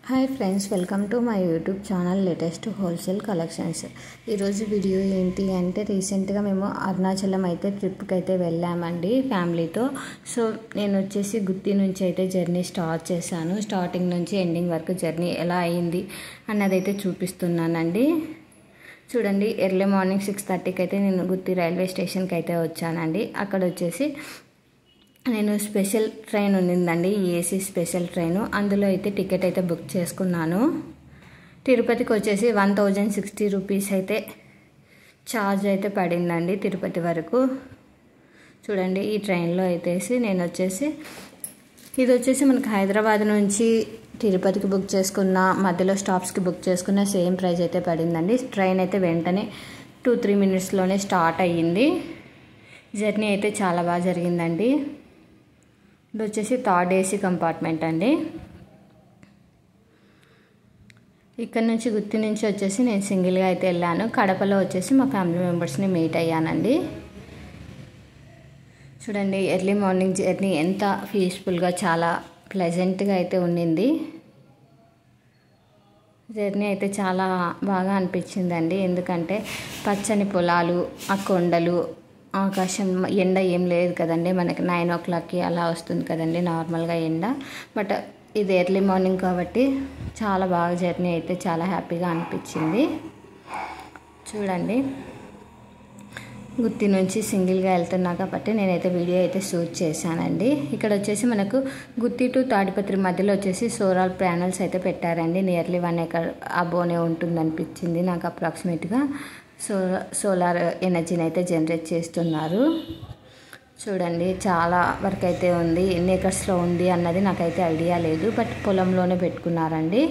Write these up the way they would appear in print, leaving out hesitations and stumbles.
Hi friends, welcome to my YouTube channel latest wholesale collections. ఈరోజు video ఏంటి అంటే రీసెంట్గా మేము అరుణాచలం అయితే ట్రిప్కి అయితే వెళ్ళామండి ఫ్యామిలీతో. సో నేను వచ్చేసి గుత్తి నుంచి అయితే జర్నీ స్టార్ట్ చేశాను. స్టార్టింగ్ నుంచి ఎండింగ్ వరకు జర్నీ ఎలా అయింది అన్నది అయితే చూపిస్తున్నానండి. చూడండి, ఎర్లీ మార్నింగ్ 6:30కి అయితే నేను గుత్తి రైల్వే స్టేషన్కి అయితే వచ్చానండి. అక్కడ వచ్చేసి నేను స్పెషల్ ట్రైన్ ఉండిందండి, ఏసీ స్పెషల్ ట్రైను. అందులో అయితే టికెట్ అయితే బుక్ చేసుకున్నాను. తిరుపతికి వచ్చేసి 1060 రూపీస్ అయితే ఛార్జ్ అయితే పడిందండి తిరుపతి వరకు. చూడండి, ఈ ట్రైన్లో అయితే నేను వచ్చేసి ఇది వచ్చేసి మనకు హైదరాబాద్ నుంచి తిరుపతికి బుక్ చేసుకున్న, మధ్యలో స్టాప్స్కి బుక్ చేసుకున్న సేమ్ ప్రైస్ అయితే పడిందండి. ట్రైన్ అయితే వెంటనే 2-3 మినిట్స్లోనే స్టార్ట్ అయ్యింది. జర్నీ అయితే చాలా బాగా జరిగిందండి. ఇది వచ్చేసి థర్డ్ ఏసీ కంపార్ట్మెంట్ అండి. ఇక్కడ నుంచి గుత్తి నుంచి వచ్చేసి నేను సింగిల్గా అయితే వెళ్ళాను. కడపలో వచ్చేసి మా ఫ్యామిలీ మెంబర్స్ని మీట్ అయ్యానండి. చూడండి, ఎర్లీ మార్నింగ్ జర్నీ ఎంత పీస్ఫుల్గా, చాలా ప్లెజెంట్గా అయితే ఉండింది. జర్నీ అయితే చాలా బాగా అనిపించిందండి. ఎందుకంటే పచ్చని పొలాలు, ఆ కొండలు, ఆకాశం, ఎండ ఏం లేదు కదండి. మనకి 9 o'clockకి అలా వస్తుంది కదండి నార్మల్గా ఎండ. బట్ ఇది ఎర్లీ మార్నింగ్ కాబట్టి చాలా బాగా జర్నీ అయితే చాలా హ్యాపీగా అనిపించింది. చూడండి, గుత్తి నుంచి సింగిల్గా వెళ్తున్నా కాబట్టి నేనైతే వీడియో అయితే షూట్ చేశానండి. ఇక్కడ వచ్చేసి మనకు గుత్తి టు తాడిపత్రి మధ్యలో వచ్చేసి సోలార్ ప్యానల్స్ అయితే పెట్టారండి. నియర్లీ 1 acre అబోనే ఉంటుంది అనిపించింది నాకు అప్రాక్సిమేట్గా. సోలార్ ఎనర్జీని అయితే జనరేట్ చేస్తున్నారు. చూడండి, చాలా వరకు అయితే ఉంది. ఎన్ని ఎకర్స్లో ఉంది అన్నది నాకైతే ఐడియా లేదు, బట్ పొలంలోనే పెట్టుకున్నారండి.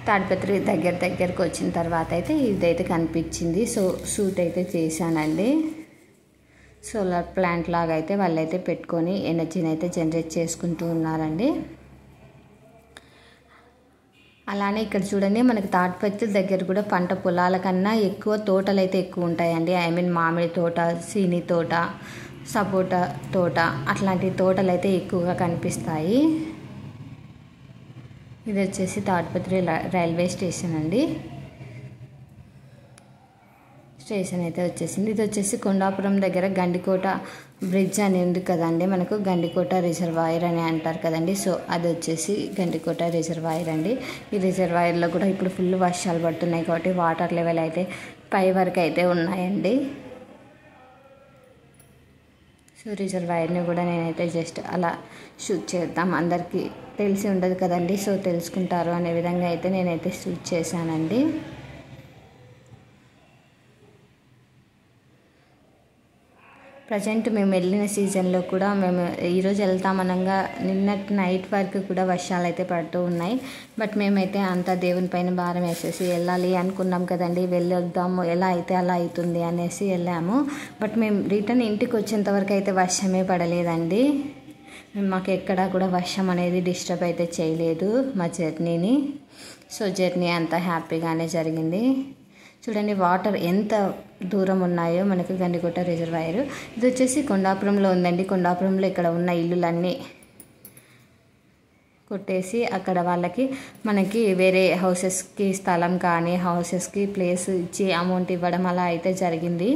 తాడిపత్రి దగ్గరకు వచ్చిన తర్వాత అయితే ఇదైతే కనిపించింది. సో షూట్ అయితే చేశానండి. సోలార్ ప్లాంట్ లాగా అయితే వాళ్ళైతే పెట్టుకొని ఎనర్జీని అయితే జనరేట్ చేసుకుంటూ ఉన్నారండి. అలానే ఇక్కడ చూడండి, మనకి తాడిపత్రి దగ్గర కూడా పంట పొలాల కన్నా ఎక్కువ తోటలు అయితే ఎక్కువ ఉంటాయండి. మామిడి తోట, సీని తోట, సపోటా తోట, అట్లాంటి తోటలు అయితే ఎక్కువగా కనిపిస్తాయి. ఇది వచ్చేసి తాడిపత్రి రైల్వే స్టేషన్ అండి. స్టేషన్ అయితే వచ్చేసింది. ఇది వచ్చేసి కొండాపురం దగ్గర గండికోట బ్రిడ్జ్ అని ఉంది కదండి, మనకు గండికోట రిజర్వాయర్ అని అంటారు కదండి. సో అది వచ్చేసి గండికోట రిజర్వాయర్ అండి. ఈ రిజర్వాయర్లో కూడా ఇప్పుడు ఫుల్ వర్షాలు పడుతున్నాయి కాబట్టి వాటర్ లెవెల్ అయితే పై వరకు అయితే ఉన్నాయండి. సో రిజర్వాయర్ని కూడా నేనైతే జస్ట్ అలా షూట్ చేద్దాం, అందరికీ తెలిసి ఉండదు కదండి, సో తెలుసుకుంటారు అనే విధంగా అయితే నేనైతే షూట్ చేశానండి. ప్రజెంట్ మేము వెళ్ళిన సీజన్లో కూడా మేము ఈరోజు వెళ్తామనగా నిన్నటి నైట్ వరకు కూడా వర్షాలు అయితే పడుతూ ఉన్నాయి. బట్ మేమైతే అంతా దేవుని పైన భారం వేసేసి వెళ్ళాలి అనుకున్నాం కదండి, వెళ్ళొద్దాము, ఎలా అయితే అలా అవుతుంది అనేసి వెళ్ళాము. బట్ మేము రిటర్న్ ఇంటికి వచ్చేంత వరకు అయితే వర్షమే పడలేదండి. మాకు ఎక్కడా కూడా వర్షం అనేది డిస్టర్బ్ అయితే చేయలేదు మా జర్నీని. సో జర్నీ అంతా హ్యాపీగానే జరిగింది. చూడండి, వాటర్ ఎంత దూరం ఉన్నాయో మనకు గండికోట రిజర్వాయర్. ఇది వచ్చేసి కొండాపురంలో ఉందండి. కొండాపురంలో ఇక్కడ ఉన్న ఇల్లులన్నీ కొట్టేసి అక్కడ వాళ్ళకి మనకి వేరే హౌసెస్కి స్థలం కానీ హౌసెస్కి ప్లేస్ ఇచ్చి అమౌంట్ ఇవ్వడం అలా అయితే జరిగింది.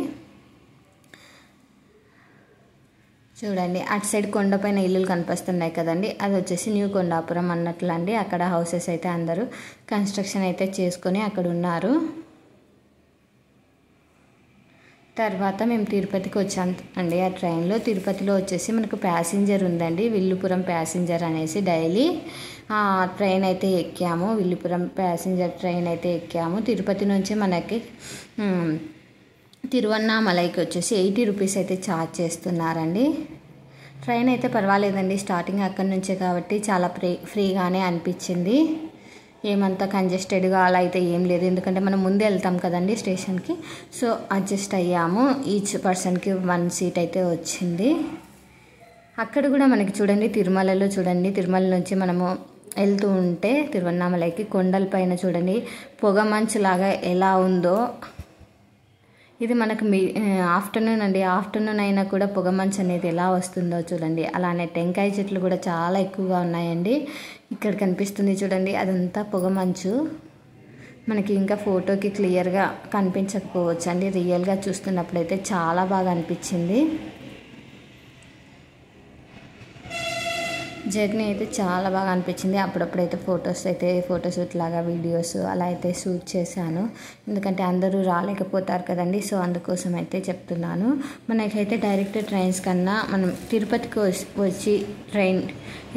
చూడండి, అటు సైడ్ కొండపైన ఇల్లులు కనిపిస్తున్నాయి కదండి, అది వచ్చేసి న్యూ కొండాపురం అన్నట్లు అండి. అక్కడ హౌసెస్ అయితే అందరూ కన్స్ట్రక్షన్ అయితే చేసుకొని అక్కడ ఉన్నారు. తర్వాత మేము తిరుపతికి వచ్చాం అండి ఆ ట్రైన్లో. తిరుపతిలో వచ్చేసి మనకు ప్యాసింజర్ ఉందండి, విల్లుపురం ప్యాసింజర్ అనేసి. డైలీ ట్రైన్ అయితే ఎక్కాము, విల్లుపురం ప్యాసింజర్ ట్రైన్ అయితే ఎక్కాము. తిరుపతి నుంచి మనకి తిరువన్నామలైకి వచ్చేసి 80 రూపీస్ అయితే ఛార్జ్ చేస్తున్నారండి. ట్రైన్ అయితే పర్వాలేదండి, స్టార్టింగ్ అక్కడి నుంచే కాబట్టి చాలా ఫ్రీగానే అనిపించింది. ఏమంతా కంజెస్టెడ్గా అలా అయితే ఏం లేదు, ఎందుకంటే మనం ముందే వెళ్తాం కదండి స్టేషన్కి. సో అడ్జస్ట్ అయ్యాము. ఈచ్ పర్సన్కి 1 సీట్ అయితే వచ్చింది. అక్కడ కూడా మనకి చూడండి, తిరుమలలో చూడండి, తిరుమల నుంచి మనము వెళ్తూ ఉంటే తిరువన్నామలైకి కొండల పైన చూడండి పొగ మంచులాగా ఎలా ఉందో, ఇది మనకు ఆఫ్టర్నూన్ అండి. ఆఫ్టర్నూన్ అయినా కూడా పొగమంచు అనేది ఎలా వస్తుందో చూడండి. అలానే టెంకాయ చెట్లు కూడా చాలా ఎక్కువగా ఉన్నాయండి. ఇక్కడ కనిపిస్తుంది చూడండి, అదంతా పొగమంచు. మనకి ఇంకా ఫోటోకి క్లియర్గా కనిపించకపోవచ్చు అండి, రియల్గా చూస్తున్నప్పుడైతే చాలా బాగా అనిపించింది. జర్నీ అయితే చాలా బాగా అనిపించింది. అప్పుడప్పుడైతే ఫోటోషూట్ లాగా వీడియోస్ అలా అయితే షూట్ చేశాను. ఎందుకంటే అందరూ రాలేకపోతారు కదండి, సో అందుకోసం అయితే చెప్తున్నాను. మనకైతే డైరెక్ట్ ట్రైన్స్ కన్నా మనం తిరుపతికి వచ్చి ట్రైన్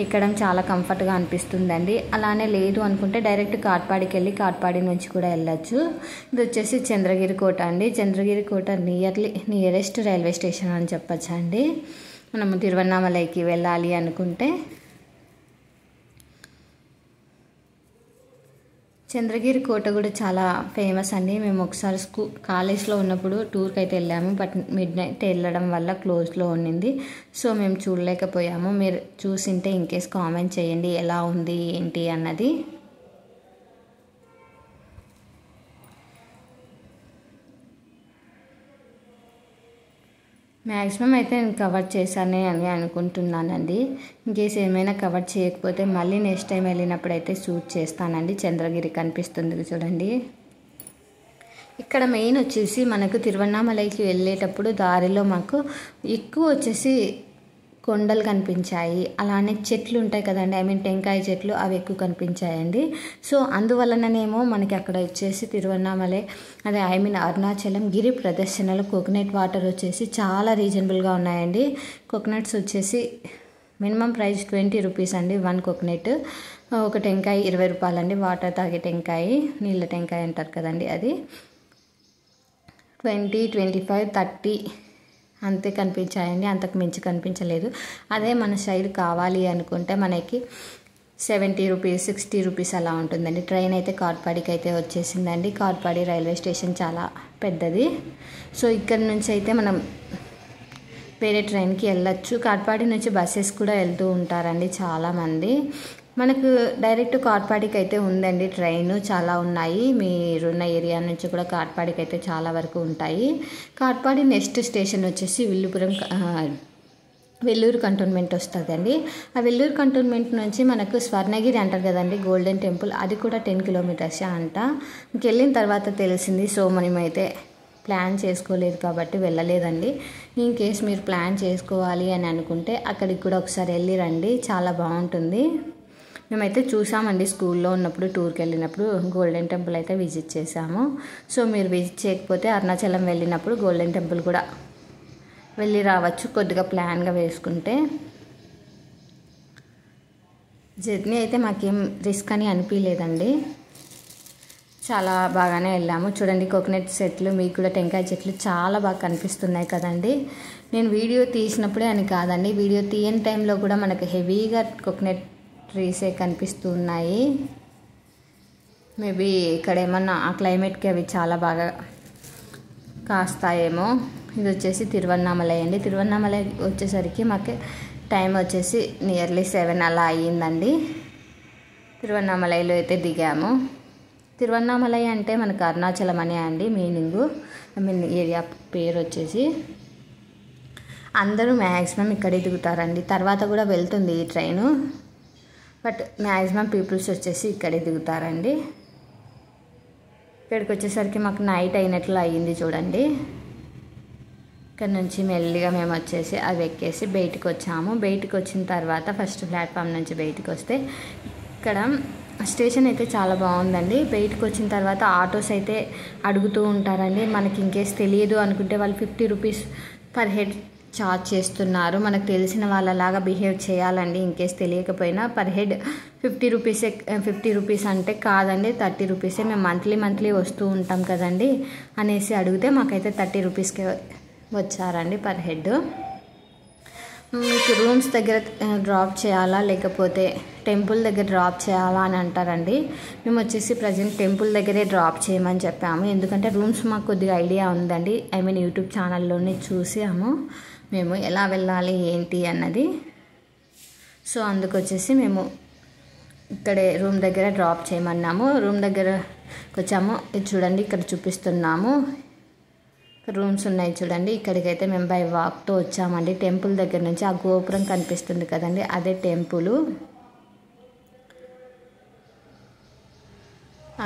ఎక్కడం చాలా కంఫర్ట్గా అనిపిస్తుందండి. అలానే లేదు అనుకుంటే డైరెక్ట్ కాట్పాడికి వెళ్ళి కాట్పాడి నుంచి కూడా వెళ్ళచ్చు. ఇది వచ్చేసి చంద్రగిరి కోట అండి. చంద్రగిరి కోట నియరెస్ట్ రైల్వే స్టేషన్ అని చెప్పచ్చు అండి. మనము తిరువన్నామలైకి వెళ్ళాలి అనుకుంటే. చంద్రగిరి కోట కూడా చాలా ఫేమస్ అండి. మేము ఒకసారి కాలేజ్లో ఉన్నప్పుడు టూర్కి అయితే వెళ్ళాము, బట్ మిడ్ నైట్ వెళ్ళడం వల్ల క్లోజ్లో ఉండింది, సో మేము చూడలేకపోయాము. మీరు చూసింటే ఇన్కేస్ కామెంట్ చేయండి ఎలా ఉంది ఏంటి అన్నది. మ్యాక్సిమం అయితే నేను కవర్ చేశానే అని అనుకుంటున్నానండి. ఇన్కేస్ ఏమైనా కవర్ చేయకపోతే మళ్ళీ నెక్స్ట్ టైం వెళ్ళినప్పుడు అయితే షూట్ చేస్తానండి. చంద్రగిరి కనిపిస్తుంది చూడండి. ఇక్కడ మెయిన్ వచ్చేసి మనకు తిరువన్నామలైకి వెళ్ళేటప్పుడు దారిలో మాకు ఎక్కువ వచ్చేసి కొండలు కనిపించాయి. అలానే చెట్లు ఉంటాయి కదండి, టెంకాయ చెట్లు, అవి ఎక్కువ కనిపించాయండి. సో అందువలననేమో మనకి అక్కడ వచ్చేసి తిరువన్నామలై అరుణాచలం గిరి ప్రదర్శనలో కోకోనట్ వాటర్ వచ్చేసి చాలా రీజనబుల్గా ఉన్నాయండి. కోకోనట్స్ వచ్చేసి మినిమం ప్రైస్ 20 రూపీస్ అండి. 1 కోకోనట్. ఒక టెంకాయ 20 రూపాయలండి. వాటర్ తాగే టెంకాయ, నీళ్ళ టెంకాయ అంటారు కదండి, అది 20, 25, 30 అంతే కనిపించాయండి. అంతకు మించి కనిపించలేదు. అదే మన సైడ్ కావాలి అనుకుంటే మనకి 70 రూపీస్, 60 రూపీస్ అలా ఉంటుందండి. ట్రైన్ అయితే కాట్పాడికి అయితే వచ్చేసిందండి. కాట్పాడి రైల్వే స్టేషన్ చాలా పెద్దది. సో ఇక్కడ నుంచి అయితే మనం వేరే ట్రైన్కి వెళ్ళచ్చు. కాట్పాడి నుంచి బస్సెస్ కూడా వెళ్తూ ఉంటారండి చాలామంది. మనకు డైరెక్ట్ కాట్పాడికి అయితే ఉందండి ట్రైన్, చాలా ఉన్నాయి. మీరున్న ఏరియా నుంచి కూడా కాట్పాడికి అయితే చాలా వరకు ఉంటాయి. కాట్పాడి నెక్స్ట్ స్టేషన్ వచ్చేసి వెల్లూరు కంటోన్మెంట్ వస్తుందండి. ఆ వెల్లూరు కంటోన్మెంట్ నుంచి మనకు స్వర్ణగిరి అంటారు కదండి, గోల్డెన్ టెంపుల్, అది కూడా 10 కిలోమీటర్స్ అంట. ఇంకెళ్ళిన తర్వాత తెలిసింది. సో మనమైతే ప్లాన్ చేసుకోలేదు కాబట్టి వెళ్ళలేదండి. ఇన్ కేస్ మీరు ప్లాన్ చేసుకోవాలి అని అనుకుంటే అక్కడికి కూడా ఒకసారి వెళ్ళి రండి, చాలా బాగుంటుంది. మేమైతే చూసామండి స్కూల్లో ఉన్నప్పుడు, టూర్కి వెళ్ళినప్పుడు గోల్డెన్ టెంపుల్ అయితే విజిట్ చేసాము. సో మీరు విజిట్ చేయకపోతే అరుణాచలం వెళ్ళినప్పుడు గోల్డెన్ టెంపుల్ కూడా వెళ్ళి రావచ్చు కొద్దిగా ప్లాన్గా వేసుకుంటే. జర్నీ అయితే మాకేం రిస్క్ అని అనిపించలేదండి, చాలా బాగానే వెళ్ళాము. చూడండి కోకోనట్ చెట్లు, మీకు కూడా టెంకాయ చెట్లు చాలా బాగా కనిపిస్తున్నాయి కదండి. నేను వీడియో తీసినప్పుడే అని కాదండి, వీడియో తీయని టైంలో కూడా మనకు హెవీగా కోకోనట్ ట్రీసే కనిపిస్తూ ఉన్నాయి. మేబీ ఇక్కడ ఏమన్నా ఆ క్లైమేట్కి అవి చాలా బాగా కాస్తాయేమో. ఇది వచ్చేసి తిరువన్నామలై అండి. తిరువన్నామలై వచ్చేసరికి మాకు టైం వచ్చేసి నియర్లీ 7 అలా అయ్యిందండి. తిరువన్నామలైలో అయితే దిగాము. తిరువన్నామలై అంటే మనకు అరుణాచలం అనే అండి మీనింగు, ఏరియా పేరు వచ్చేసి. అందరూ మ్యాక్సిమం ఇక్కడే దిగుతారండి. తర్వాత కూడా వెళ్తుంది ఈ ట్రైను, బట్ మ్యాక్సిమం పీపుల్స్ వచ్చేసి ఇక్కడే దిగుతారండి. ఇక్కడికి వచ్చేసరికి మాకు నైట్ అయినట్లు అయ్యింది చూడండి. ఇక్కడ నుంచి మెల్లిగా మేము వచ్చేసి అది ఎక్కేసి బయటికి వచ్చాము. బయటికి వచ్చిన తర్వాత ఫస్ట్ ప్లాట్ఫామ్ నుంచి బయటికి వస్తే ఇక్కడ స్టేషన్ అయితే చాలా బాగుందండి. బయటకు వచ్చిన తర్వాత ఆటోస్ అయితే అడుగుతూ ఉంటారండి. మనకి ఇంకేస్ తెలియదు అనుకుంటే వాళ్ళు 50 రూపీస్ పర్ హెడ్ ఛార్జ్ చేస్తున్నారు. మనకు తెలిసిన వాళ్ళలాగా బిహేవ్ చేయాలండి. ఇంకేస్ తెలియకపోయినా పర్ హెడ్ 50 రూపీసే. 50 రూపీస్ అంటే కాదండి 30 రూపీసే, మేము మంత్లీ వస్తూ ఉంటాం కదండి అనేసి అడిగితే మాకైతే 30 రూపీస్కే వచ్చారండి పర్ హెడ్. మీకు రూమ్స్ దగ్గర డ్రాప్ చేయాలా లేకపోతే టెంపుల్ దగ్గర డ్రాప్ చేయాలా అని అంటారండి. మేము వచ్చేసి ప్రజెంట్ టెంపుల్ దగ్గరే డ్రాప్ చేయమని చెప్పాము, ఎందుకంటే రూమ్స్ మాకు కొద్దిగా ఐడియా ఉందండి. యూట్యూబ్ ఛానల్లోనే చూసాము మేము ఎలా వెళ్ళాలి ఏంటి అన్నది. సో అందుకొచ్చేసి మేము ఇక్కడే రూమ్ దగ్గర డ్రాప్ చేయమన్నాము. రూమ్ దగ్గరకు వచ్చాము. ఇది చూడండి ఇక్కడ చూపిస్తున్నాము. రూమ్స్ ఉన్నాయి చూడండి. ఇక్కడికైతే మేము బై వాక్తో వచ్చామండి. టెంపుల్ దగ్గర నుంచి ఆ గోపురం కనిపిస్తుంది కదండి, అదే టెంపుల్.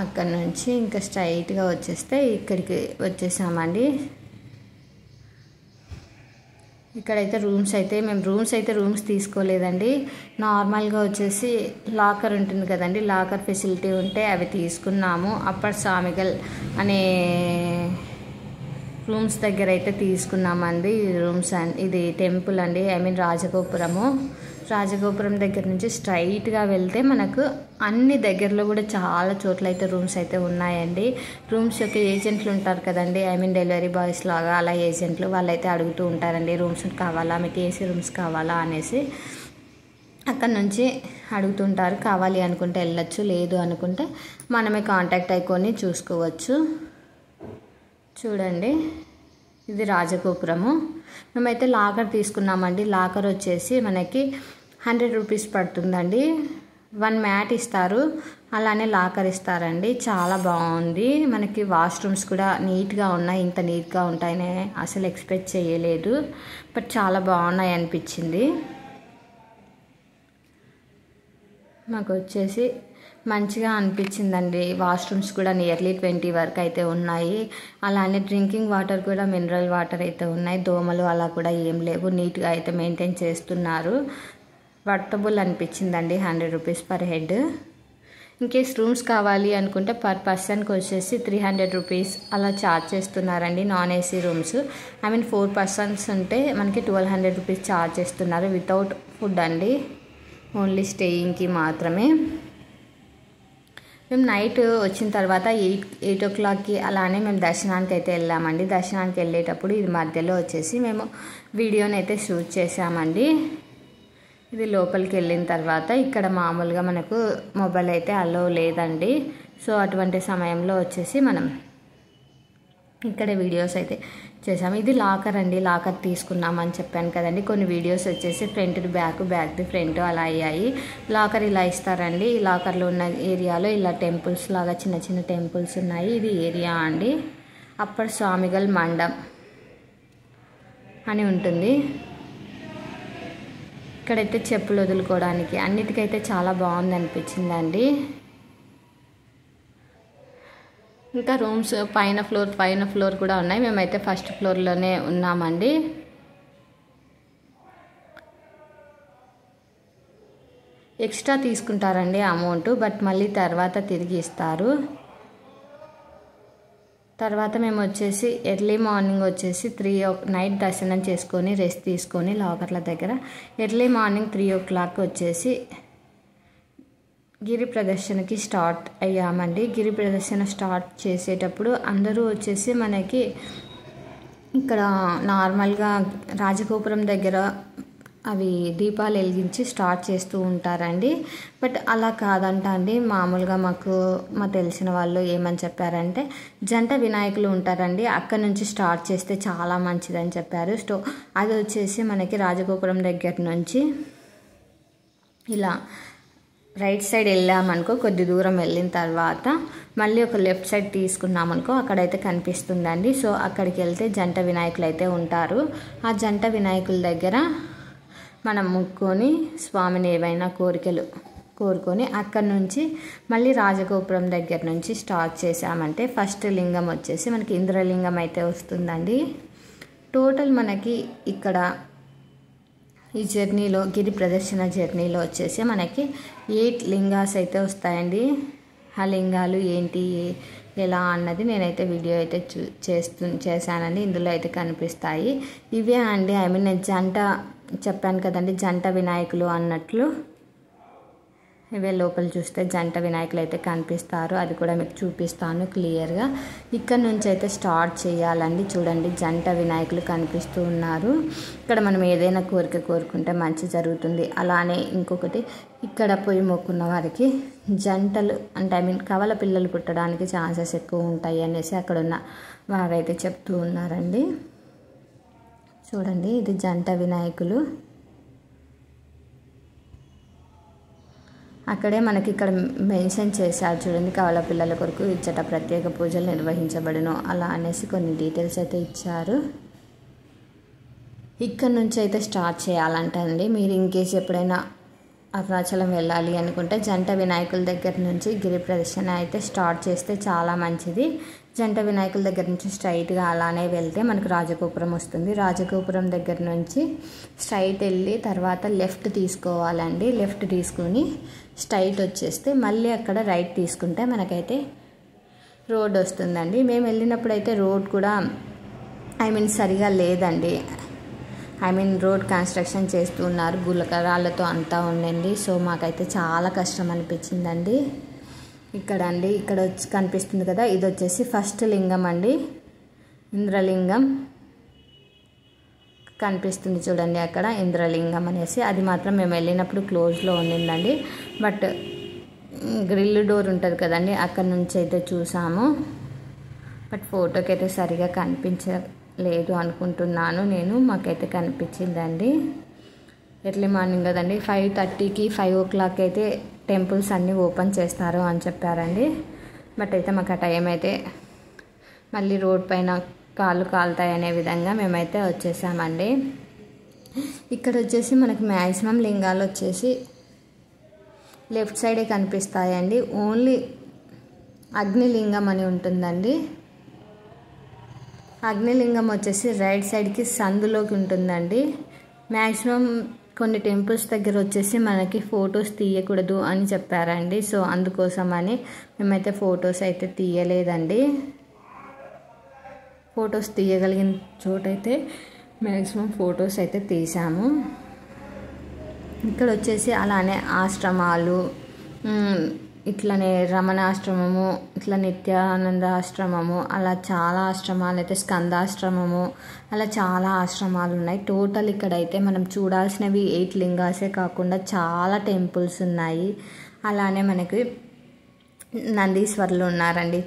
అక్కడ నుంచి ఇంకా స్ట్రైట్గా వచ్చేస్తే ఇక్కడికి వచ్చేసామండి. ఇక్కడైతే రూమ్స్ తీసుకోలేదండి. నార్మల్గా వచ్చేసి లాకర్ ఉంటుంది కదండి, లాకర్ ఫెసిలిటీ ఉంటే అవి తీసుకున్నాము. అప్పర్ సామిగల్ అనే రూమ్స్ దగ్గర అయితే తీసుకున్నామండి. ఇది టెంపుల్ అండి, రాజగోపురం దగ్గర నుంచి స్ట్రైట్గా వెళ్తే మనకు అన్ని దగ్గరలో కూడా చాలా చోట్ల అయితే రూమ్స్ అయితే ఉన్నాయండి. రూమ్స్ యొక్క ఏజెంట్లు ఉంటారు కదండి, డెలివరీ బాయ్స్ లాగా అలా ఏజెంట్లు వాళ్ళైతే అడుగుతూ ఉంటారండి, రూమ్స్ కావాలా, మీకు ఏసీ రూమ్స్ కావాలా అనేసి. అక్కడ నుంచి అడుగుతుంటారు. కావాలి అనుకుంటే వెళ్ళొచ్చు, లేదు అనుకుంటే మనమే కాంటాక్ట్ అయికొని చూసుకోవచ్చు. చూడండి, ఇది రాజగోపురము. మేమైతే లాకర్ తీసుకున్నామండి. లాకర్ వచ్చేసి మనకి 100 రూపీస్ పడుతుందండి. 1 మ్యాట్ ఇస్తారు, అలానే లాకర్ ఇస్తారండి. చాలా బాగుంది. మనకి వాష్రూమ్స్ కూడా నీట్గా ఉన్నాయి. ఇంత నీట్గా ఉంటాయని అసలు ఎక్స్పెక్ట్ చేయలేదు, బట్ చాలా బాగున్నాయి అనిపించింది. మాకు వచ్చేసి మంచిగా అనిపించిందండి. వాష్రూమ్స్ కూడా నియర్లీ 20 వరకు అయితే ఉన్నాయి. అలానే డ్రింకింగ్ వాటర్ కూడా మినరల్ వాటర్ అయితే ఉన్నాయి. దోమలు అలా కూడా ఏం లేవు, నీట్గా అయితే మెయింటైన్ చేస్తున్నారు. వర్తబుల్ అనిపించిందండి. 100 rupees per head. In case rooms కావాలి అనుకుంటే పర్ పర్సన్కి వచ్చేసి 300 రూపీస్ అలా ఛార్జ్ చేస్తున్నారండి. నాన్ ఏసీ రూమ్స్ 4 పర్సన్స్ ఉంటే మనకి 1200 రూపీస్ ఛార్జ్ చేస్తున్నారు. వితౌట్ ఫుడ్ అండి, ఓన్లీ స్టేయింగ్కి మాత్రమే. మేము నైట్ వచ్చిన తర్వాత 8 o'clockకి అలానే మేము దర్శనానికి అయితే వెళ్ళామండి. దర్శనానికి వెళ్ళేటప్పుడు ఇది మధ్యలో వచ్చేసి మేము వీడియోని అయితే షూట్ చేసామండి. ఇది లోపలికి వెళ్ళిన తర్వాత ఇక్కడ మామూలుగా మనకు మొబైల్ అయితే అలో లేదండి. సో అటువంటి సమయంలో వచ్చేసి మనం ఇక్కడ వీడియోస్ అయితే చేసాము. ఇది లాకర్ అండి, లాకర్ తీసుకున్నామని చెప్పాను కదండి. కొన్ని వీడియోస్ వచ్చేసి ఫ్రంట్ది బ్యాక్ది ఫ్రంట్ అలా అయ్యాయి. లాకర్ ఇలా ఇస్తారండి. ఈ లాకర్లో ఉన్న ఏరియాలో ఇలా టెంపుల్స్ లాగా చిన్న చిన్న టెంపుల్స్ ఉన్నాయి. ఇది ఏరియా అండి, అప్పర్ స్వామిగల్ మండం అని ఉంటుంది. ఇక్కడైతే చెప్పులు వదులుకోవడానికి అన్నిటికైతే చాలా బాగుంది అనిపించిందండి. ఇంకా రూమ్స్ పైన ఫ్లోర్ కూడా ఉన్నాయి. మేమైతే ఫస్ట్ ఫ్లోర్లోనే ఉన్నామండి. ఎక్స్ట్రా తీసుకుంటారండి అమౌంట్, బట్ మళ్ళీ తర్వాత తిరిగి ఇస్తారు. తర్వాత మేము వచ్చేసి ఎర్లీ మార్నింగ్ వచ్చేసి నైట్ దర్శనం చేసుకొని రెస్ట్ తీసుకొని లాకర్ల దగ్గర ఎర్లీ మార్నింగ్ 3 o'clock వచ్చేసి గిరి ప్రదర్శనకి స్టార్ట్ అయ్యామండి. గిరి ప్రదర్శన స్టార్ట్ చేసేటప్పుడు అందరూ వచ్చేసి మనకి ఇక్కడ నార్మల్గా రాజగోపురం దగ్గర అవి దీపాలు వెలిగించి స్టార్ట్ చేస్తూ ఉంటారండి. బట్ అలా కాదంట అండి. మామూలుగా మా తెలిసిన వాళ్ళు ఏమని చెప్పారంటే జంట వినాయకులు ఉంటారండి, అక్కడ నుంచి స్టార్ట్ చేస్తే చాలా మంచిదని చెప్పారు. అది వచ్చేసి మనకి రాజగోపురం దగ్గర నుంచి ఇలా రైట్ సైడ్ వెళ్ళామనుకో, కొద్ది దూరం వెళ్ళిన తర్వాత మళ్ళీ ఒక లెఫ్ట్ సైడ్ తీసుకున్నామనుకో అక్కడైతే కనిపిస్తుందండి. సో అక్కడికి వెళ్తే జంట వినాయకులు అయితే ఉంటారు. ఆ జంట వినాయకుల దగ్గర మనం ముక్కొని స్వామిని ఏవైనా కోరికలు కోరుకొని అక్కడ నుంచి మళ్ళీ రాజగోపురం దగ్గర నుంచి స్టార్ట్ చేసామంటే ఫస్ట్ లింగం వచ్చేసి మనకి ఇంద్రలింగం అయితే వస్తుందండి. టోటల్ మనకి ఇక్కడ ఈ జర్నీలో గిరి ప్రదర్శన జర్నీలో వచ్చేసి మనకి 8 లింగాస్ అయితే వస్తాయండి. ఆ లింగాలు ఏంటి ఎలా అన్నది నేనైతే వీడియో అయితే చేశానండి. ఇందులో అయితే కనిపిస్తాయి. ఇవే అండి నేను జంట చెప్పాను కదండి, జంట వినాయకులు అన్నట్లు ఇవే లోపల చూస్తే జంట వినాయకులు అయితే కనిపిస్తారు. అది కూడా మీకు చూపిస్తాను క్లియర్గా. ఇక్కడ నుంచి అయితే స్టార్ట్ చేయాలండి. చూడండి, జంట వినాయకులు కనిపిస్తూ ఉన్నారు. ఇక్కడ మనం ఏదైనా కోరిక కోరుకుంటే మంచి జరుగుతుంది. అలానే ఇంకొకటి, ఇక్కడ పోయి మొక్కున్న వారికి జంటలు అంటే కవల పిల్లలు పుట్టడానికి ఛాన్సెస్ ఎక్కువ ఉంటాయి అనేసి అక్కడ ఉన్న వారైతే చెప్తూ ఉన్నారండి. చూడండి, ఇది జంట వినాయకులు. అక్కడే మనకి ఇక్కడ మెన్షన్ చేశారు చూడండి, కవల పిల్లల కొరకు ఇచ్చట ప్రత్యేక పూజలు నిర్వహించబడును అలా అనేసి కొన్ని డీటెయిల్స్ అయితే ఇచ్చారు. ఇక్కడ నుంచి అయితే స్టార్ట్ చేయాలంటండి. మీరు ఇన్కేస్ ఎప్పుడైనా అరుణాచలం వెళ్ళాలి అనుకుంటే జంట వినాయకుల దగ్గర నుంచి గిరి ప్రదక్షిణ అయితే స్టార్ట్ చేస్తే చాలా మంచిది. జంట వినాయకుల దగ్గర నుంచి స్ట్రైట్గా అలానే వెళ్తే మనకు రాజగోపురం వస్తుంది. రాజగోపురం దగ్గర నుంచి స్ట్రైట్ వెళ్ళి తర్వాత లెఫ్ట్ తీసుకోవాలండి. లెఫ్ట్ తీసుకుని స్ట్రైట్ వచ్చేస్తే మళ్ళీ అక్కడ రైట్ తీసుకుంటే మనకైతే రోడ్ వస్తుందండి. మేము వెళ్ళినప్పుడు అయితే రోడ్ కూడా సరిగా లేదండి. రోడ్ కన్స్ట్రక్షన్ చేస్తున్నారు, గులకరాళ్ళతో అంతా ఉండండి. సో మాకైతే చాలా కష్టం అనిపించిందండి. ఇక్కడ వచ్చి కనిపిస్తుంది కదా, ఇది వచ్చేసి ఫస్ట్ లింగం అండి, ఇంద్రలింగం కనిపిస్తుంది చూడండి అక్కడ ఇంద్రలింగం అనేసి. అది మాత్రం మేము వెళ్ళినప్పుడు క్లోజ్లో ఉండిందండి. బట్ గ్రిల్ డోర్ ఉంటుంది కదండి, అక్కడ నుంచి అయితే చూసాము. బట్ ఫోటోకి అయితే సరిగా కనిపించలేదు అనుకుంటున్నాను నేను. మాకైతే కనిపించిందండి. ఎర్లీ మార్నింగ్ కదండి, 5:30కి 5 o'clock అయితే టెంపుల్స్ అన్నీ ఓపెన్ చేస్తారు అని చెప్పారండి. బట్ అయితే మాకు ఆ టైం అయితే మళ్ళీ రోడ్ పైన కాళ్ళు కాలుతాయి అనే విధంగా మేమైతే వచ్చేసామండి. ఇక్కడ వచ్చేసి మనకి మ్యాక్సిమం లింగాలు వచ్చేసి లెఫ్ట్ సైడే కనిపిస్తాయండి. ఓన్లీ అగ్నిలింగం అని ఉంటుందండి. అగ్నిలింగం వచ్చేసి రైట్ సైడ్కి సందులోకి ఉంటుందండి. మ్యాక్సిమం కొన్ని టెంపుల్స్ దగ్గర వచ్చేసి మనకి ఫొటోస్ తీయకూడదు అని చెప్పారండి. సో అందుకోసమని మేమైతే ఫొటోస్ అయితే తీయలేదండి. ఫొటోస్ తీయగలిగిన చోటైతే మ్యాక్సిమం ఫొటోస్ అయితే తీసాము. ఇక్కడ వచ్చేసి అలానే ఆశ్రమాలు, ఇట్లనే రమణాశ్రమము, ఇట్లా నిత్యానంద ఆశ్రమము, అలా చాలా ఆశ్రమాలు అయితే స్కందాశ్రమము, అలా చాలా ఆశ్రమాలు ఉన్నాయి. టోటల్ ఇక్కడైతే మనం చూడాల్సినవి 8 లింగాసే కాకుండా చాలా టెంపుల్స్ ఉన్నాయి. అలానే మనకి నందీశ్వరులు ఉన్నారండి.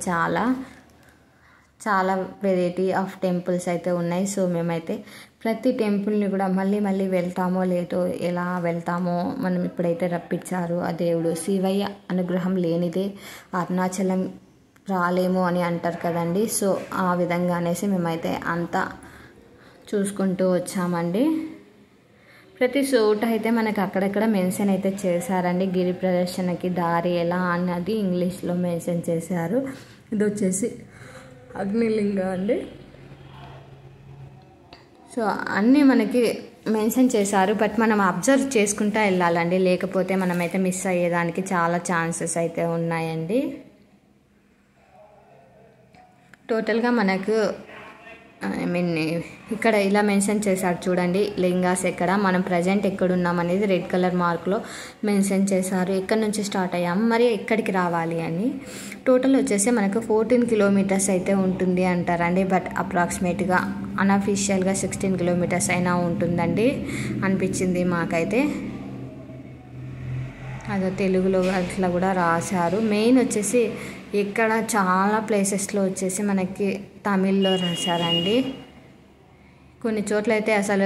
చాలా వెరైటీ ఆఫ్ టెంపుల్స్ అయితే ఉన్నాయి. సో మేమైతే ప్రతి టెంపుల్ని కూడా మళ్ళీ వెళ్తామో లేదో, ఎలా వెళ్తామో మనం ఇప్పుడైతే రప్పించారు ఆ దేవుడు. శివయ్య అనుగ్రహం లేనిదే అరుణాచలం రాలేము అని అంటారు కదండి. సో ఆ విధంగా అనేసి మేమైతే అంతా చూసుకుంటూ వచ్చామండి. ప్రతి చోట అయితే మనకు అక్కడక్కడ మెన్షన్ అయితే చేశారండి. గిరి ప్రదర్శనకి దారి ఎలా అన్నది ఇంగ్లీష్లో మెన్షన్ చేశారు. ఇది వచ్చేసి అగ్నిలింగ అండి. సో అన్నీ మనకి మెన్షన్ చేశారు. బట్ మనం అబ్జర్వ్ చేసుకుంటూ వెళ్ళాలండి, లేకపోతే మనమైతే మిస్ అయ్యేదానికి చాలా ఛాన్సెస్ అయితే ఉన్నాయండి. టోటల్గా మనకు ఇక్కడ ఇలా మెన్షన్ చేశారు చూడండి లింగాస్ ఎక్కడ, మనం ప్రజెంట్ ఎక్కడున్నాం అనేది రెడ్ కలర్ మార్క్లో మెన్షన్ చేశారు. ఎక్కడి నుంచి స్టార్ట్ అయ్యాము, మరి ఎక్కడికి రావాలి అని. టోటల్ వచ్చేసి మనకు 14 kilometers అయితే ఉంటుంది అంటారండి. బట్ అప్రాక్సిమేట్గా అన్అఫీషియల్గా 16 kilometers అయినా ఉంటుందండి అనిపించింది మాకైతే. అదో తెలుగులో అట్లా కూడా రాశారు. మెయిన్ వచ్చేసి ఇక్కడ చాలా ప్లేసెస్లో వచ్చేసి మనకి తమిళ్లో రాశారండి. కొన్ని చోట్ల అయితే అసలు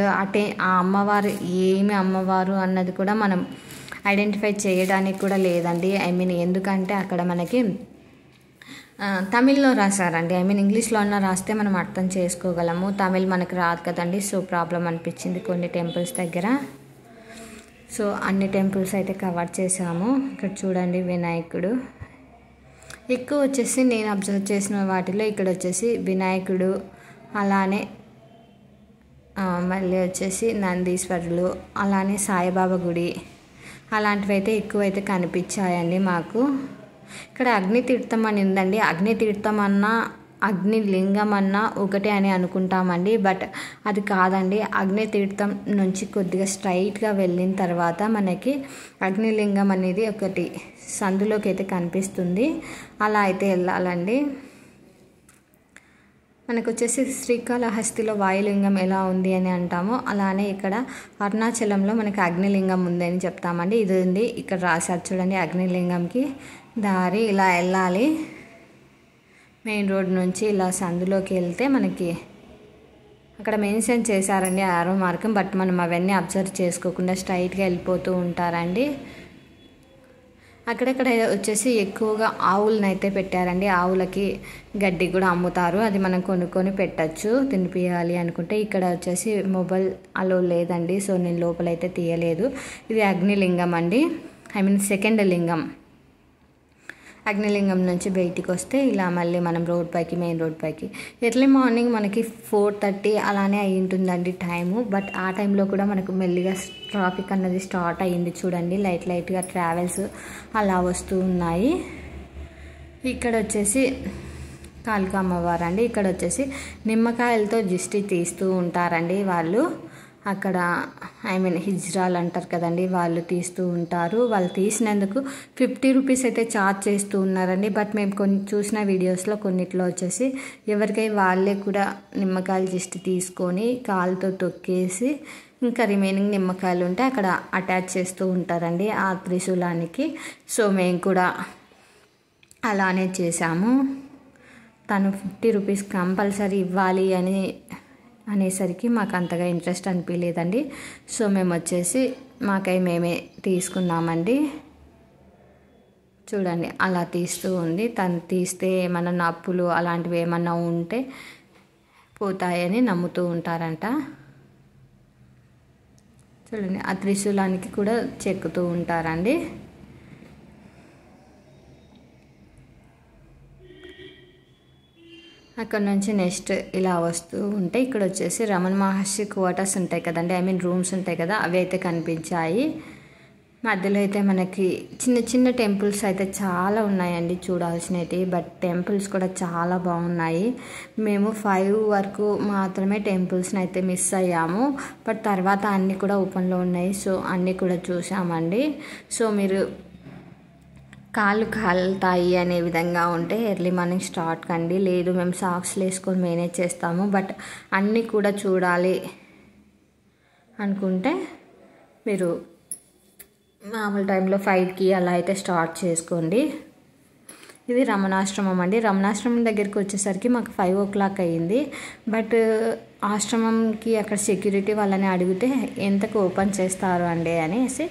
ఆ అమ్మవారు ఏమి అమ్మవారు అన్నది కూడా మనం ఐడెంటిఫై చేయడానికి కూడా లేదండి. ఎందుకంటే అక్కడ మనకి తమిళ్లో రాశారండి. ఇంగ్లీష్లో అన్న రాస్తే మనం అర్థం చేసుకోగలము. తమిళ్ మనకు రాదు కదండి. సో ప్రాబ్లం అనిపించింది కొన్ని టెంపుల్స్ దగ్గర. సో అన్ని టెంపుల్స్ అయితే కవర్ చేసాము. ఇక్కడ చూడండి వినాయకుడు. ఎక్కువ వచ్చేసి నేను అబ్జర్వ్ చేసిన వాటిలో ఇక్కడ వచ్చేసి వినాయకుడు, అలానే మళ్ళీ వచ్చేసి నందీశ్వరులు, అలానే సాయిబాబా గుడి, అలాంటివి అయితే ఎక్కువైతే కనిపించాయండి మాకు. ఇక్కడ అగ్నితీర్థం అని ఉందండి. అగ్నితీర్థం అన్నా అగ్నిలింగం అన్నా ఒకటే అని అనుకుంటామండి. బట్ అది కాదండి. అగ్నితీర్థం నుంచి కొద్దిగా స్ట్రైట్గా వెళ్ళిన తర్వాత మనకి అగ్నిలింగం అనేది ఒకటి సందులోకి అయితే కనిపిస్తుంది. అలా అయితే వెళ్ళాలండి. మనకు వచ్చేసి శ్రీకాళహస్తిలో వాయులింగం ఎలా ఉంది అని అంటామో, అలానే ఇక్కడ అరుణాచలంలో మనకి అగ్నిలింగం ఉంది అని చెప్తామండి. ఇది ఉంది ఇక్కడ రాశారు చూడండి, అగ్నిలింగంకి దారి ఇలా వెళ్ళాలి. మెయిన్ రోడ్ నుంచి ఇలా సందులోకి వెళ్తే మనకి అక్కడ మెన్షన్ చేశారండి ఆరో మార్గం. బట్ మనం అవన్నీ అబ్జర్వ్ చేసుకోకుండా స్ట్రైట్గా వెళ్ళిపోతూ ఉంటారండి. అక్కడక్కడ వచ్చేసి ఎక్కువగా ఆవులను అయితే పెట్టారండి. ఆవులకి గడ్డి కూడా అమ్ముతారు, అది మనం కొనుక్కొని పెట్టచ్చు తినిపియాలి అనుకుంటే. ఇక్కడ వచ్చేసి మొబైల్ అలో లేదండి, సో నేను లోపలైతే తీయలేదు. ఇది అగ్నిలింగం అండి, సెకండ్ లింగం. అగ్నిలింగం నుంచి బయటికి వస్తే ఇలా మళ్ళీ మనం మెయిన్ రోడ్ పైకి ఎర్లీ మార్నింగ్ మనకి 4:30 అలానే అయి ఉంటుందండి టైము. బట్ ఆ టైంలో కూడా మనకు మెల్లిగా ట్రాఫిక్ అన్నది స్టార్ట్ అయ్యింది. చూడండి, లైట్గా ట్రావెల్స్ అలా వస్తూ ఉన్నాయి. ఇక్కడ వచ్చేసి కాళికా అమ్మవారు అండి. ఇక్కడ వచ్చేసి నిమ్మకాయలతో దిష్టి తీస్తూ ఉంటారండి వాళ్ళు. అక్కడ హిజ్రాలు అంటారు కదండి, వాళ్ళు తీస్తూ ఉంటారు. వాళ్ళు తీసినందుకు 50 రూపీస్ అయితే ఛార్జ్ చేస్తూ ఉన్నారండి. బట్ మేము చూసిన వీడియోస్లో కొన్నిట్లో వచ్చేసి ఎవరికై వాళ్ళే కూడా నిమ్మకాయలు దిష్టి తీసుకొని కాలుతో తొక్కేసి ఇంకా రిమైనింగ్ నిమ్మకాయలు ఉంటే అక్కడ అటాచ్ చేస్తూ ఉంటారండి ఆ త్రిశూలానికి. సో మేము కూడా అలానే చేసాము. తను 50 రూపీస్ కంపల్సరీ ఇవ్వాలి అనేసరికి మాకు అంతగా ఇంట్రెస్ట్ అనిపించలేదండి. సో మేము వచ్చేసి మేమే తీసుకున్నామండి. చూడండి, అలా తీస్తూ ఉంది. తను తీస్తే ఏమన్నా నప్పులు అలాంటివి ఏమన్నా ఉంటే పోతాయని నమ్ముతూ ఉంటారంట. చూడండి, ఆ త్రిశూలానికి కూడా చెక్కుతూ ఉంటారండి. అక్కడ నుంచి నెక్స్ట్ ఇలా వస్తూ ఉంటే ఇక్కడ వచ్చేసి రమణ మహర్షి క్వార్టర్స్ ఉంటాయి కదండి, రూమ్స్ ఉంటాయి కదా, అవి అయితే కనిపించాయి. మధ్యలో అయితే మనకి చిన్న టెంపుల్స్ అయితే చాలా ఉన్నాయండి చూడాల్సినవి. బట్ టెంపుల్స్ కూడా చాలా బాగున్నాయి. మేము 5 వరకు మాత్రమే టెంపుల్స్ని అయితే మిస్ అయ్యాము. బట్ తర్వాత అన్నీ కూడా ఓపెన్లో ఉన్నాయి, సో అన్నీ కూడా చూసామండి. సో మీరు కాళ్ళు కాలుతాయి అనే విధంగా ఉంటే ఎర్లీ మార్నింగ్ స్టార్ట్ కండి. లేదు మేము సాక్స్లు వేసుకొని మేనేజ్ చేస్తాము బట్ అన్నీ కూడా చూడాలి అనుకుంటే మీరు మామూలు టైంలో 5కి అలా అయితే స్టార్ట్ చేసుకోండి. ఇది రమణాశ్రమం అండి. రమణాశ్రమం దగ్గరికి వచ్చేసరికి మాకు 5 o'clock అయ్యింది. బట్ ఆశ్రమంకి అక్కడ సెక్యూరిటీ వాళ్ళని అడిగితే ఎంతకు ఓపెన్ చేస్తారు అండి అనేసి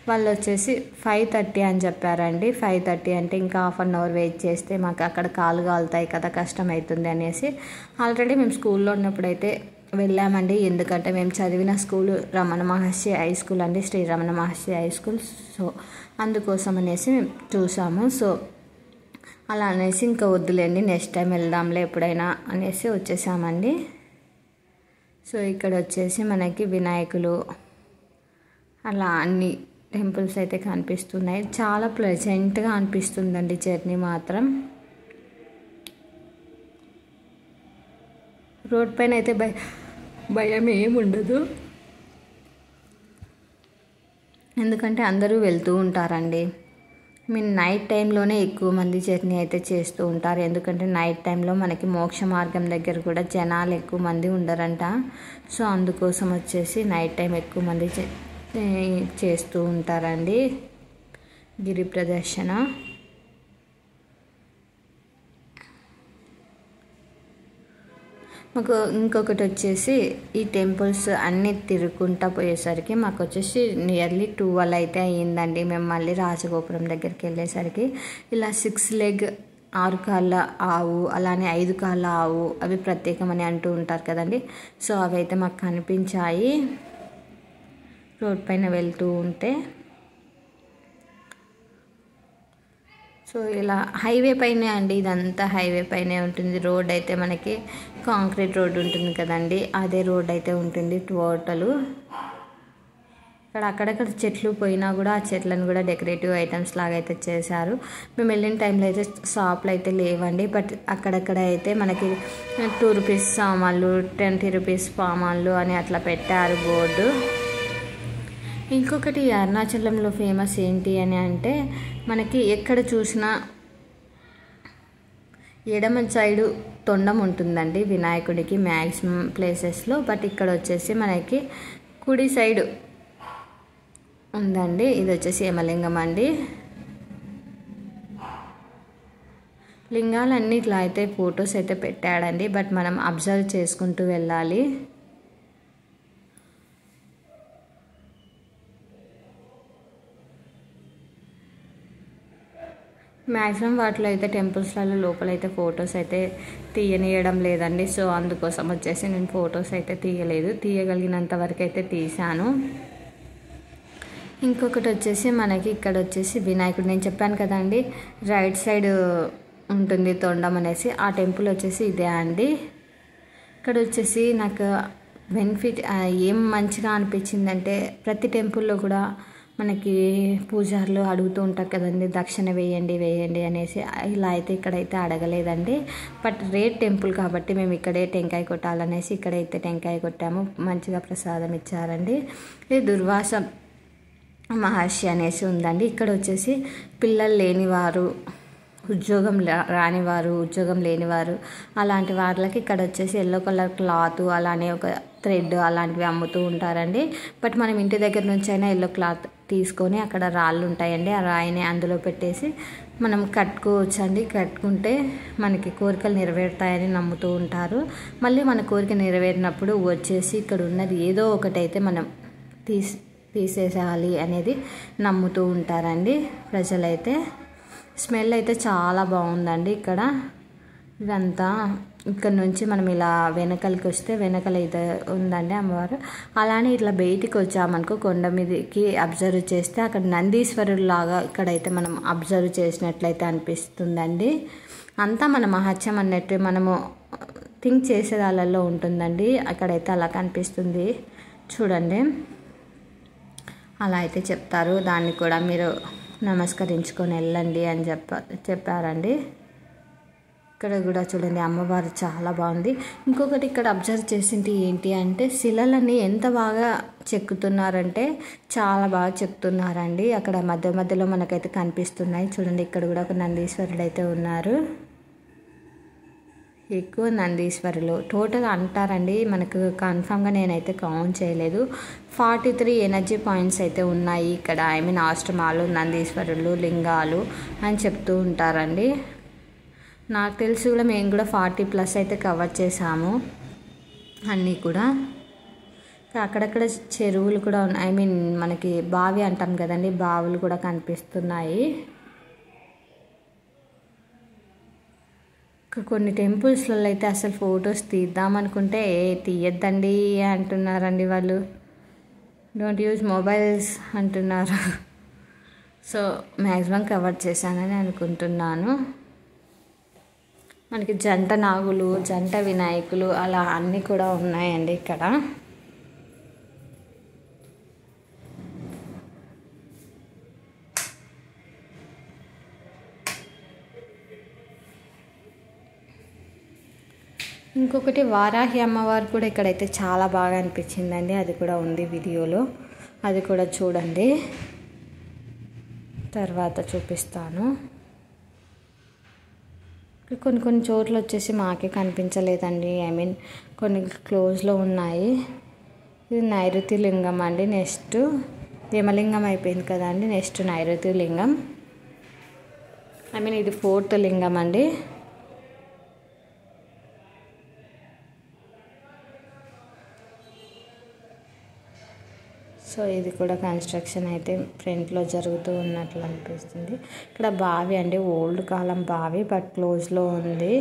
వాళ్ళు వచ్చేసి 5:30 అని చెప్పారండి. 5:30 అంటే ఇంకా 1/2 hour వెయిట్ చేస్తే మాకు అక్కడ కాలు కాలుతాయి కదా, కష్టం అవుతుంది అనేసి ఆల్రెడీ మేము స్కూల్లో ఉన్నప్పుడైతే వెళ్ళామండి. ఎందుకంటే మేము చదివిన school Ramana Maharshi high school అండి, Shri Ramana Maharshi high school. So అందుకోసం అనేసి మేము చూసాము. సో అలా అనేసి ఇంకా వద్దులేండి, నెక్స్ట్ టైం వెళ్దాంలే ఎప్పుడైనా అనేసి వచ్చేసామండి. సో ఇక్కడ వచ్చేసి మనకి వినాయకులు అలా అన్ని టెంపుల్స్ అయితే కనిపిస్తున్నాయి. చాలా ప్లెజెంట్గా అనిపిస్తుందండి జర్నీ మాత్రం. రోడ్ పైన అయితే భయం ఏమి ఉండదు, ఎందుకంటే అందరూ వెళ్తూ ఉంటారండి. నైట్ టైంలోనే ఎక్కువ మంది జర్నీ అయితే చేస్తూ ఉంటారు. ఎందుకంటే నైట్ టైంలో మనకి మోక్ష మార్గం దగ్గర కూడా జనాలు ఎక్కువ మంది ఉండరంట. సో అందుకోసం వచ్చేసి నైట్ టైం ఎక్కువ మంది చేస్తూ ఉంటారండి గిరి ప్రదర్శన. మాకు ఇంకొకటి వచ్చేసి ఈ టెంపుల్స్ అన్నీ తిరుగుకుంటా పోయేసరికి మాకు వచ్చేసి నియర్లీ 12 అయితే అయ్యిందండి. మేము మళ్ళీ రాజగోపురం దగ్గరికి వెళ్ళేసరికి ఇలా 6 leg 6 కాళ్ళ ఆవు, అలానే 5 కాళ్ళ ఆవు, అవి ప్రత్యేకమని అంటూ ఉంటారు కదండి. సో అవి అయితే మాకు కనిపించాయి రోడ్ పైన వెళ్తూ ఉంటే. సో ఇలా హైవే పైనే అండి, ఇదంతా హైవే పైనే ఉంటుంది. రోడ్ అయితే మనకి కాంక్రీట్ రోడ్ ఉంటుంది కదండి, అదే రోడ్ అయితే ఉంటుంది టోటలు. ఇక్కడ అక్కడక్కడ చెట్లు పోయినా కూడా ఆ చెట్లను కూడా డెకరేటివ్ ఐటమ్స్ లాగా అయితే చేశారు. మేము వెళ్ళిన టైంలో అయితే షాప్లు అయితే లేవండి. బట్ అక్కడక్కడ అయితే మనకి 2 రూపీస్ సామాన్లు, 20 రూపీస్ సామాన్లు అని అట్లా పెట్టారు బోర్డు. ఇంకొకటి అరుణాచలంలో ఫేమస్ ఏంటి అని అంటే మనకి ఎక్కడ చూసినా ఎడమ సైడు తొండం ఉంటుందండి వినాయకుడికి మ్యాక్సిమం ప్లేసెస్లో. బట్ ఇక్కడ వచ్చేసి మనకి కుడి సైడు ఉందండి. ఇది వచ్చేసి యమలింగం అండి. లింగాలన్నీ ఇట్లా అయితే ఫొటోస్ అయితే పెట్టాడండి. బట్ మనం అబ్జర్వ్ చేసుకుంటూ వెళ్ళాలి. మ్యాక్సిమం వాటిలో అయితే టెంపుల్స్లలో లోపలైతే ఫొటోస్ అయితే తీయనియడం లేదండి. సో అందుకోసం వచ్చేసి నేను ఫొటోస్ అయితే తీయలేదు, తీయగలిగినంత వరకు అయితే తీశాను. ఇంకొకటి వచ్చేసి మనకి ఇక్కడ వచ్చేసి వినాయకుడు, నేను చెప్పాను కదండి రైట్ సైడ్ ఉంటుంది తొండం అనేసి, ఆ టెంపుల్ వచ్చేసి ఇదే అండి. ఇక్కడ వచ్చేసి నాకు బెనిఫిట్ ఏం మంచిగా అనిపించిందంటే, ప్రతి టెంపుల్లో కూడా మనకి పూజారులు అడుగుతూ ఉంటారు కదండి దక్షిణ వేయండి వేయండి అనేసి. ఇలా అయితే ఇక్కడైతే అడగలేదండి. బట్ రేట్ టెంపుల్ కాబట్టి మేము ఇక్కడే టెంకాయ కొట్టాలనేసి ఇక్కడైతే టెంకాయ కొట్టాము. మంచిగా ప్రసాదం ఇచ్చారండి. ఇది దుర్వాస మహర్షి అనేసి ఉందండి. ఇక్కడ వచ్చేసి పిల్లలు లేనివారు, ఉద్యోగం రానివారు, ఉద్యోగం లేనివారు అలాంటి వాళ్ళకి ఇక్కడ వచ్చేసి ఎల్లో కలర్ క్లాత్ అలానే ఒక థ్రెడ్ అలాంటివి అమ్ముతూ ఉంటారండి. బట్ మనం ఇంటి దగ్గర నుంచి అయినా ఎల్లో క్లాత్ తీసుకొని అక్కడ రాళ్ళు ఉంటాయండి, ఆ రాయిని అందులో పెట్టేసి మనం కట్టుకోవచ్చండి. కట్టుకుంటే మనకి కోరికలు నెరవేరుతాయని నమ్ముతూ ఉంటారు. మళ్ళీ మన కోరిక నెరవేరినప్పుడు వచ్చేసి ఇక్కడ ఉన్నది ఏదో ఒకటైతే మనం తీసేసేయాలి అనేది నమ్ముతూ ఉంటారండి ప్రజలైతే. స్మెల్ అయితే చాలా బాగుందండి ఇక్కడ. ఇదంతా ఇక్కడ నుంచి మనం ఇలా వెనకలికి వస్తే వెనకలు అయితే ఉందండి అమ్మవారు. అలానే ఇట్లా బయటికి వచ్చామనుకో కొండ మీదకి అబ్జర్వ్ చేస్తే అక్కడ నందీశ్వరుడు లాగా ఇక్కడైతే మనం అబ్జర్వ్ చేసినట్లయితే అనిపిస్తుందండి. అంతా మన మహత్యం అన్నట్టు మనము థింక్ చేసే వాళ్ళల్లో ఉంటుందండి. అక్కడైతే అలా కనిపిస్తుంది చూడండి. అలా అయితే చెప్తారు, దాన్ని కూడా మీరు నమస్కరించుకొని వెళ్ళండి అని చెప్పారండి. ఇక్కడ కూడా చూడండి అమ్మవారు చాలా బాగుంది. ఇంకొకటి ఇక్కడ అబ్జర్వ్ చేసింది ఏంటి అంటే, శిలలని ఎంత బాగా చెక్కుతున్నారంటే చాలా బాగా చెక్కుతున్నారండి. అక్కడ మధ్య మధ్యలో మనకైతే కనిపిస్తున్నాయి చూడండి. ఇక్కడ కూడా ఒక నందీశ్వరుడు అయితే ఉన్నారు. ఎక్కువ నందీశ్వరులు టోటల్ అంటారండి, మనకు కన్ఫామ్గా నేనైతే కౌంట్ చేయలేదు. 43 ఎనర్జీ పాయింట్స్ అయితే ఉన్నాయి ఇక్కడ. ఆశ్రమాలు, నందీశ్వరులు, లింగాలు అని చెప్తూ ఉంటారండి. నాకు తెలిసి కూడా మేము కూడా 40+ అయితే కవర్ చేసాము అన్నీ కూడా. అక్కడక్కడ చెరువులు కూడా ఉన్నాయి, మనకి బావి అంటాం కదండి, బావులు కూడా కనిపిస్తున్నాయి. కొన్ని టెంపుల్స్లలో అయితే అసలు ఫొటోస్ తీద్దామనుకుంటే తీయద్దండి అంటున్నారండి వాళ్ళు. డోంట్ యూజ్ మొబైల్స్ అంటున్నారు. సో మ్యాక్సిమం కవర్ చేశానని అనుకుంటున్నాను. మనకి జంట నాగులు, జంట వినాయకులు అలా అన్నీ కూడా ఉన్నాయండి ఇక్కడ. ఇంకొకటి వారాహి అమ్మవారు కూడా ఇక్కడైతే చాలా బాగా అనిపించిందండి. అది కూడా ఉంది వీడియోలో, అది కూడా చూడండి, తర్వాత చూపిస్తాను. కొన్ని చోట్ల వచ్చేసి మాకే కనిపించలేదండి, కొన్ని క్లోజ్లో ఉన్నాయి. ఇది నైరుతి లింగం అండి. నెక్స్ట్ యమలింగం అయిపోయింది కదండి, నెక్స్ట్ నైరుతి లింగం. ఇది 4th లింగం అండి. సో ఇది కూడా కన్స్ట్రక్షన్ అయితే ఫ్రంట్లో జరుగుతూ ఉన్నట్లు అనిపిస్తుంది. ఇక్కడ బావి అండి, ఓల్డ్ కాలం బావి, బట్ క్లోజ్లో ఉంది.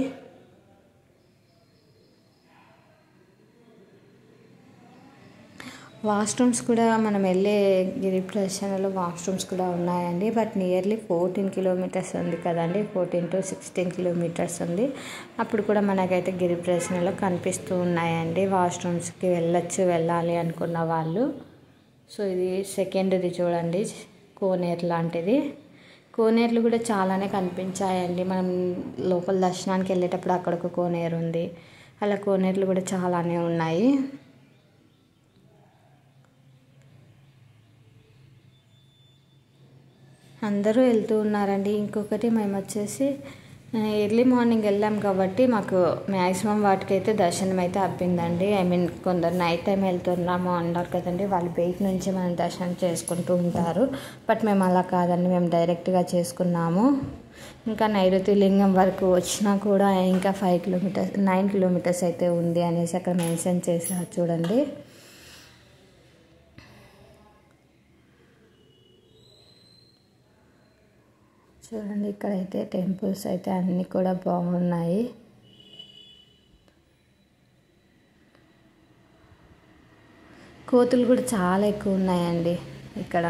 వాష్రూమ్స్ కూడా మనం వెళ్ళే గిరి ప్రదర్శనలో వాష్రూమ్స్ కూడా ఉన్నాయండి. బట్ నియర్లీ 14 కిలోమీటర్స్ ఉంది కదండి, 14 to 16 కిలోమీటర్స్ ఉంది. అప్పుడు కూడా మనకైతే గిరి ప్రదర్శనలో కనిపిస్తూ ఉన్నాయండి వాష్రూమ్స్కి వెళ్ళాలి అనుకున్న వాళ్ళు. సో ఇది సెకండ్ది చూడండి, కోనేరు లాంటిది. కోనేరులు కూడా చాలానే కనిపించాయండి. మనం లోపల దర్శనానికి వెళ్ళేటప్పుడు అక్కడ ఒక కోనేరు ఉంది, అలా కోనేరులు కూడా చాలానే ఉన్నాయి. అందరూ వెళ్తూ ఉన్నారండి. ఇంకొకటి మేము వచ్చేసి ఎర్లీ మార్నింగ్ వెళ్ళాం కాబట్టి మాకు మ్యాక్సిమం వాటికైతే దర్శనం అయితే అప్పిందండి. కొందరు నైట్ టైం వెళ్తున్నాము అన్నారు కదండి, వాళ్ళు బయట నుంచి మనం దర్శనం చేసుకుంటూ ఉంటారు. బట్ మేము అలా కాదండి, మేము డైరెక్ట్గా చేసుకున్నాము. ఇంకా నైరుతి లింగం వరకు వచ్చినా కూడా ఇంకా 9 కిలోమీటర్స్ అయితే ఉంది అనేసి అక్కడ మెన్షన్ చేశారు చూడండి. చూడండి ఇక్కడైతే టెంపుల్స్ అయితే అన్నీ కూడా బాగున్నాయి. కోతులు కూడా చాలా ఎక్కువ ఉన్నాయండి ఇక్కడ.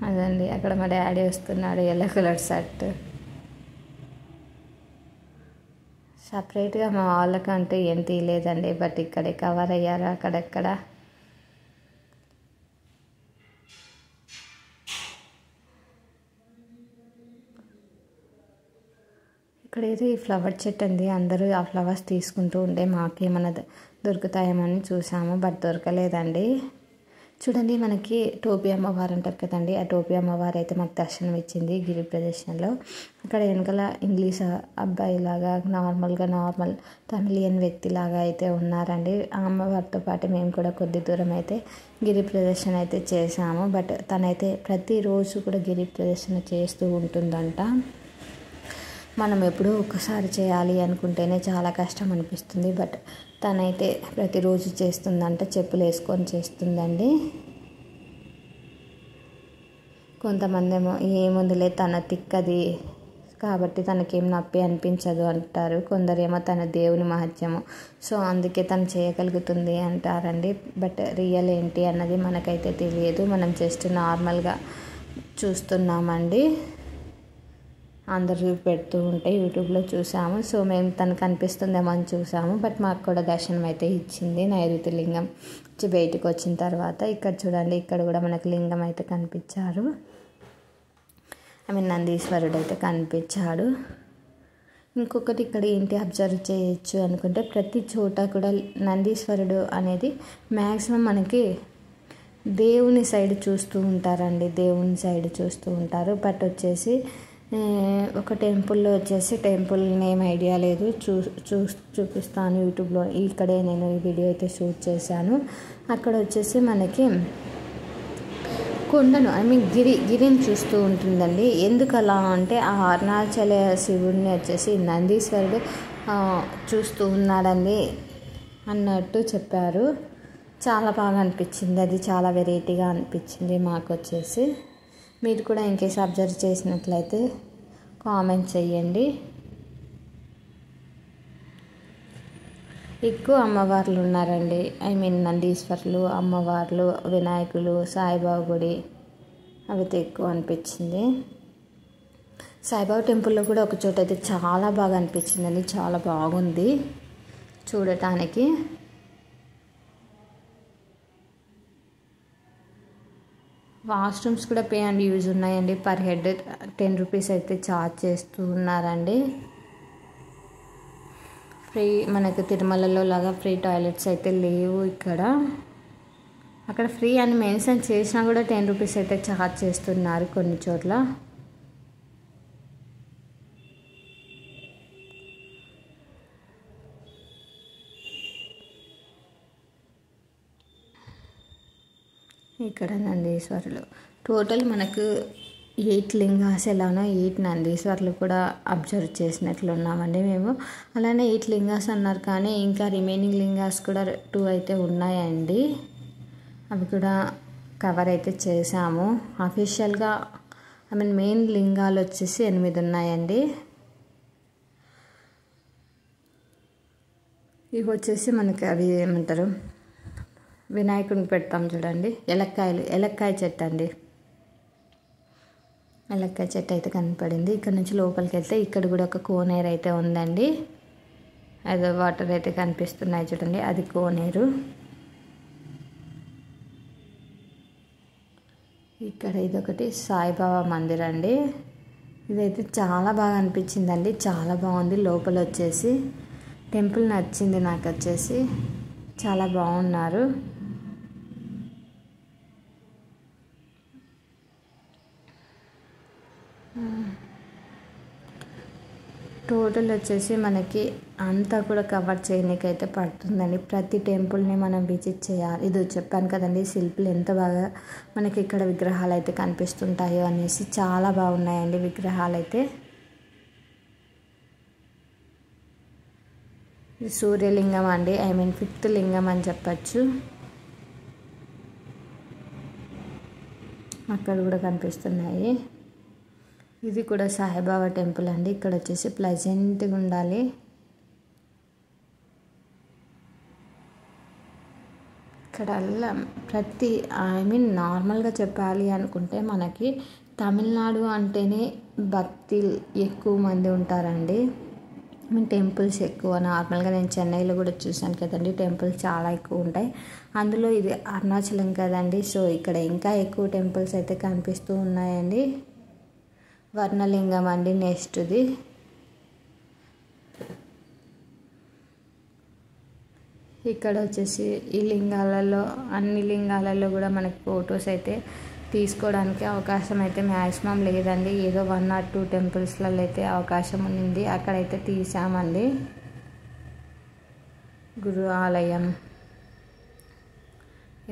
అదండి అక్కడ మా డాడీ వస్తున్నాడు, ఎల్లో కలర్ షర్ట్. సపరేట్గా మా వాళ్ళకంటే ఏం తీయలేదండి, బట్ ఇక్కడే కవర్ అయ్యారు అక్కడక్కడ. ఇక్కడైతే ఈ ఫ్లవర్ చెట్టు అండి, అందరూ ఆ ఫ్లవర్స్ తీసుకుంటూ ఉంటే మాకేమన్నా దొరుకుతాయేమని చూసాము, బట్ దొరకలేదండి. చూడండి మనకి టోపీ అమ్మవారు అంటారు కదండి, ఆ టోపీ అమ్మవారు అయితే మాకు దర్శనం ఇచ్చింది గిరి ప్రదర్శనలో. అక్కడ వెనకాల ఇంగ్లీష్ అబ్బాయి లాగా నార్మల్ తమిళియన్ వ్యక్తిలాగా అయితే ఉన్నారండి. ఆ అమ్మవారితో పాటు మేము కూడా కొద్ది దూరం అయితే గిరి ప్రదర్శన అయితే చేసాము. బట్ తనైతే ప్రతిరోజు కూడా గిరి ప్రదర్శన చేస్తూ ఉంటుందంట. మనం ఎప్పుడూ ఒకసారి చేయాలి అనుకుంటేనే చాలా కష్టం అనిపిస్తుంది, బట్ తనైతే ప్రతిరోజు చేస్తుందంట, చెప్పులు వేసుకొని చేస్తుందండి. కొంతమంది ఏమో ఏముందిలే తన తిక్కది కాబట్టి తనకేం నొప్పి అనిపించదు అంటారు, కొందరేమో తన దేవుని మహత్యము సో అందుకే తను చేయగలుగుతుంది అంటారండి. బట్ రియల్ ఏంటి అన్నది మనకైతే తెలియదు, మనం జస్ట్ నార్మల్గా చూస్తున్నామండి. అందరూ పెడుతూ ఉంటే యూట్యూబ్లో చూసాము, సో మేము తనకు అనిపిస్తుందేమో అని చూసాము. బట్ మాకు కూడా దర్శనం అయితే ఇచ్చింది నైరుతి లింగం బయటకు వచ్చిన తర్వాత. ఇక్కడ చూడండి ఇక్కడ కూడా మనకు లింగం అయితే కనిపించారు, నందీశ్వరుడు అయితే కనిపించాడు. ఇంకొకటి ఇక్కడ ఏంటి అబ్జర్వ్ చేయొచ్చు అనుకుంటే ప్రతి చోట కూడా నందీశ్వరుడు అనేది మ్యాక్సిమం మనకి దేవుని సైడ్ చూస్తూ ఉంటారండి, దేవుని సైడ్ చూస్తూ ఉంటారు. బట్ వచ్చేసి ఒక టెంపుల్లో వచ్చేసి టెంపుల్ నేమ్ ఐడియా లేదు, చూపిస్తాను యూట్యూబ్లో. ఇక్కడే నేను ఈ వీడియో అయితే షూట్ చేశాను. అక్కడ వచ్చేసి మనకి కొండను గిరిని చూస్తూ ఉంటుందండి. ఎందుకు అలా అంటే ఆ అరుణాచల శివుడిని వచ్చేసి నందీశ్వరుడు చూస్తూ ఉన్నాడండి అన్నట్టు చెప్పారు. చాలా బాగా అనిపించింది, అది చాలా వెరైటీగా అనిపించింది మాకు వచ్చేసి. మీరు కూడా ఇంకేసి అబ్జర్వ్ చేసినట్లయితే కామెంట్ చేయండి. ఎక్కువ అమ్మవార్లు ఉన్నారండి, నందీశ్వరులు, అమ్మవార్లు, వినాయకులు, సాయిబాబా గుడి అవితే ఎక్కువ అనిపించింది. సాయిబాబా టెంపుల్లో కూడా ఒక చోట అయితే చాలా బాగా అనిపించిందండి, చాలా బాగుంది చూడటానికి. వాష్రూమ్స్ కూడా పే అండ్ యూజ్ ఉన్నాయండి, పర్ హెడ్ 10 రూపీస్ అయితే ఛార్జ్ చేస్తూ ఉన్నారండి. ఫ్రీ మనకు తిరుమలలో లాగా ఫ్రీ టాయిలెట్స్ అయితే లేవు ఇక్కడ. అక్కడ ఫ్రీ అని మెన్షన్ చేసినా కూడా 10 రూపీస్ అయితే ఛార్జ్ చేస్తున్నారు కొన్ని చోట్ల. ఇక్కడ నందీశ్వరులు టోటల్ మనకు 8 లింగాస్ ఎలానో 8 నందీశ్వరులు కూడా అబ్జర్వ్ చేసినట్లు ఉన్నామండి మేము. అలానే 8 లింగాస్ అన్నారు కానీ ఇంకా రిమైనింగ్ లింగాస్ కూడా 2 అయితే ఉన్నాయండి, అవి కూడా కవర్ అయితే చేసాము. అఫీషియల్గా మెయిన్ లింగాలు వచ్చేసి 8 ఉన్నాయండి. ఇవి వచ్చేసి మనకి అవి ఏమంటారు వినాయకుడిని పెడతాం చూడండి, ఎలక్కాయ చెట్టు అండి, ఎలక్కాయ చెట్టు అయితే కనపడింది. ఇక్కడ నుంచి లోపలికి వెళ్తే ఇక్కడ కూడా ఒక కోనేరు అయితే ఉందండి, అదే వాటర్ అయితే కనిపిస్తున్నాయి చూడండి, అది కోనేరు. ఇక్కడ ఇదొకటి సాయిబాబా మందిర్ అండి, ఇదైతే చాలా బాగా అనిపించిందండి, చాలా బాగుంది. లోపల వచ్చేసి టెంపుల్ నచ్చింది నాకు వచ్చేసి, చాలా బాగున్నారు. టోటల్ వచ్చేసి మనకి అంతా కూడా కవర్ చేయడానికి అయితే పడుతుందండి. ప్రతి టెంపుల్ని మనం విజిట్ చేయాలి. ఇది చెప్పాను కదండి, శిల్పులు ఎంత బాగా మనకి ఇక్కడ విగ్రహాలు అయితే కనిపిస్తుంటాయో అనేసి, చాలా బాగున్నాయండి విగ్రహాలు అయితే. ఇది సూర్యలింగం అండి, ఐ మీన్ 5th లింగం అని చెప్పచ్చు. అక్కడ కూడా కనిపిస్తున్నాయి. ఇది కూడా సాయిబాబా టెంపుల్ అండి. ఇక్కడ వచ్చేసి ప్లెజెంట్గా ఉండాలి. ఇక్కడ ప్రతి ఐ మీన్ నార్మల్గా చెప్పాలి అనుకుంటే మనకి తమిళనాడు అంటేనే భక్తి ఎక్కువ మంది ఉంటారండి. ఐ మీన్ టెంపుల్స్ ఎక్కువ. నార్మల్గా నేను చెన్నైలో కూడా చూసాను కదండి, టెంపుల్స్ చాలా ఎక్కువ ఉంటాయి. అందులో ఇది అరుణాచలం కదండి, సో ఇక్కడ ఇంకా ఎక్కువ టెంపుల్స్ అయితే కనిపిస్తూ ఉన్నాయండి. వర్ణలింగం అండి నెక్స్ట్ది. ఇక్కడ వచ్చేసి ఈ లింగాలలో అన్ని లింగాలలో కూడా మనకి ఫొటోస్ అయితే తీసుకోవడానికి అవకాశం అయితే మ్యాక్సిమం లేదండి. ఏదో 1 or 2 టెంపుల్స్లలో అయితే అవకాశం ఉంది, అక్కడైతే తీసామండి. గురు ఆలయం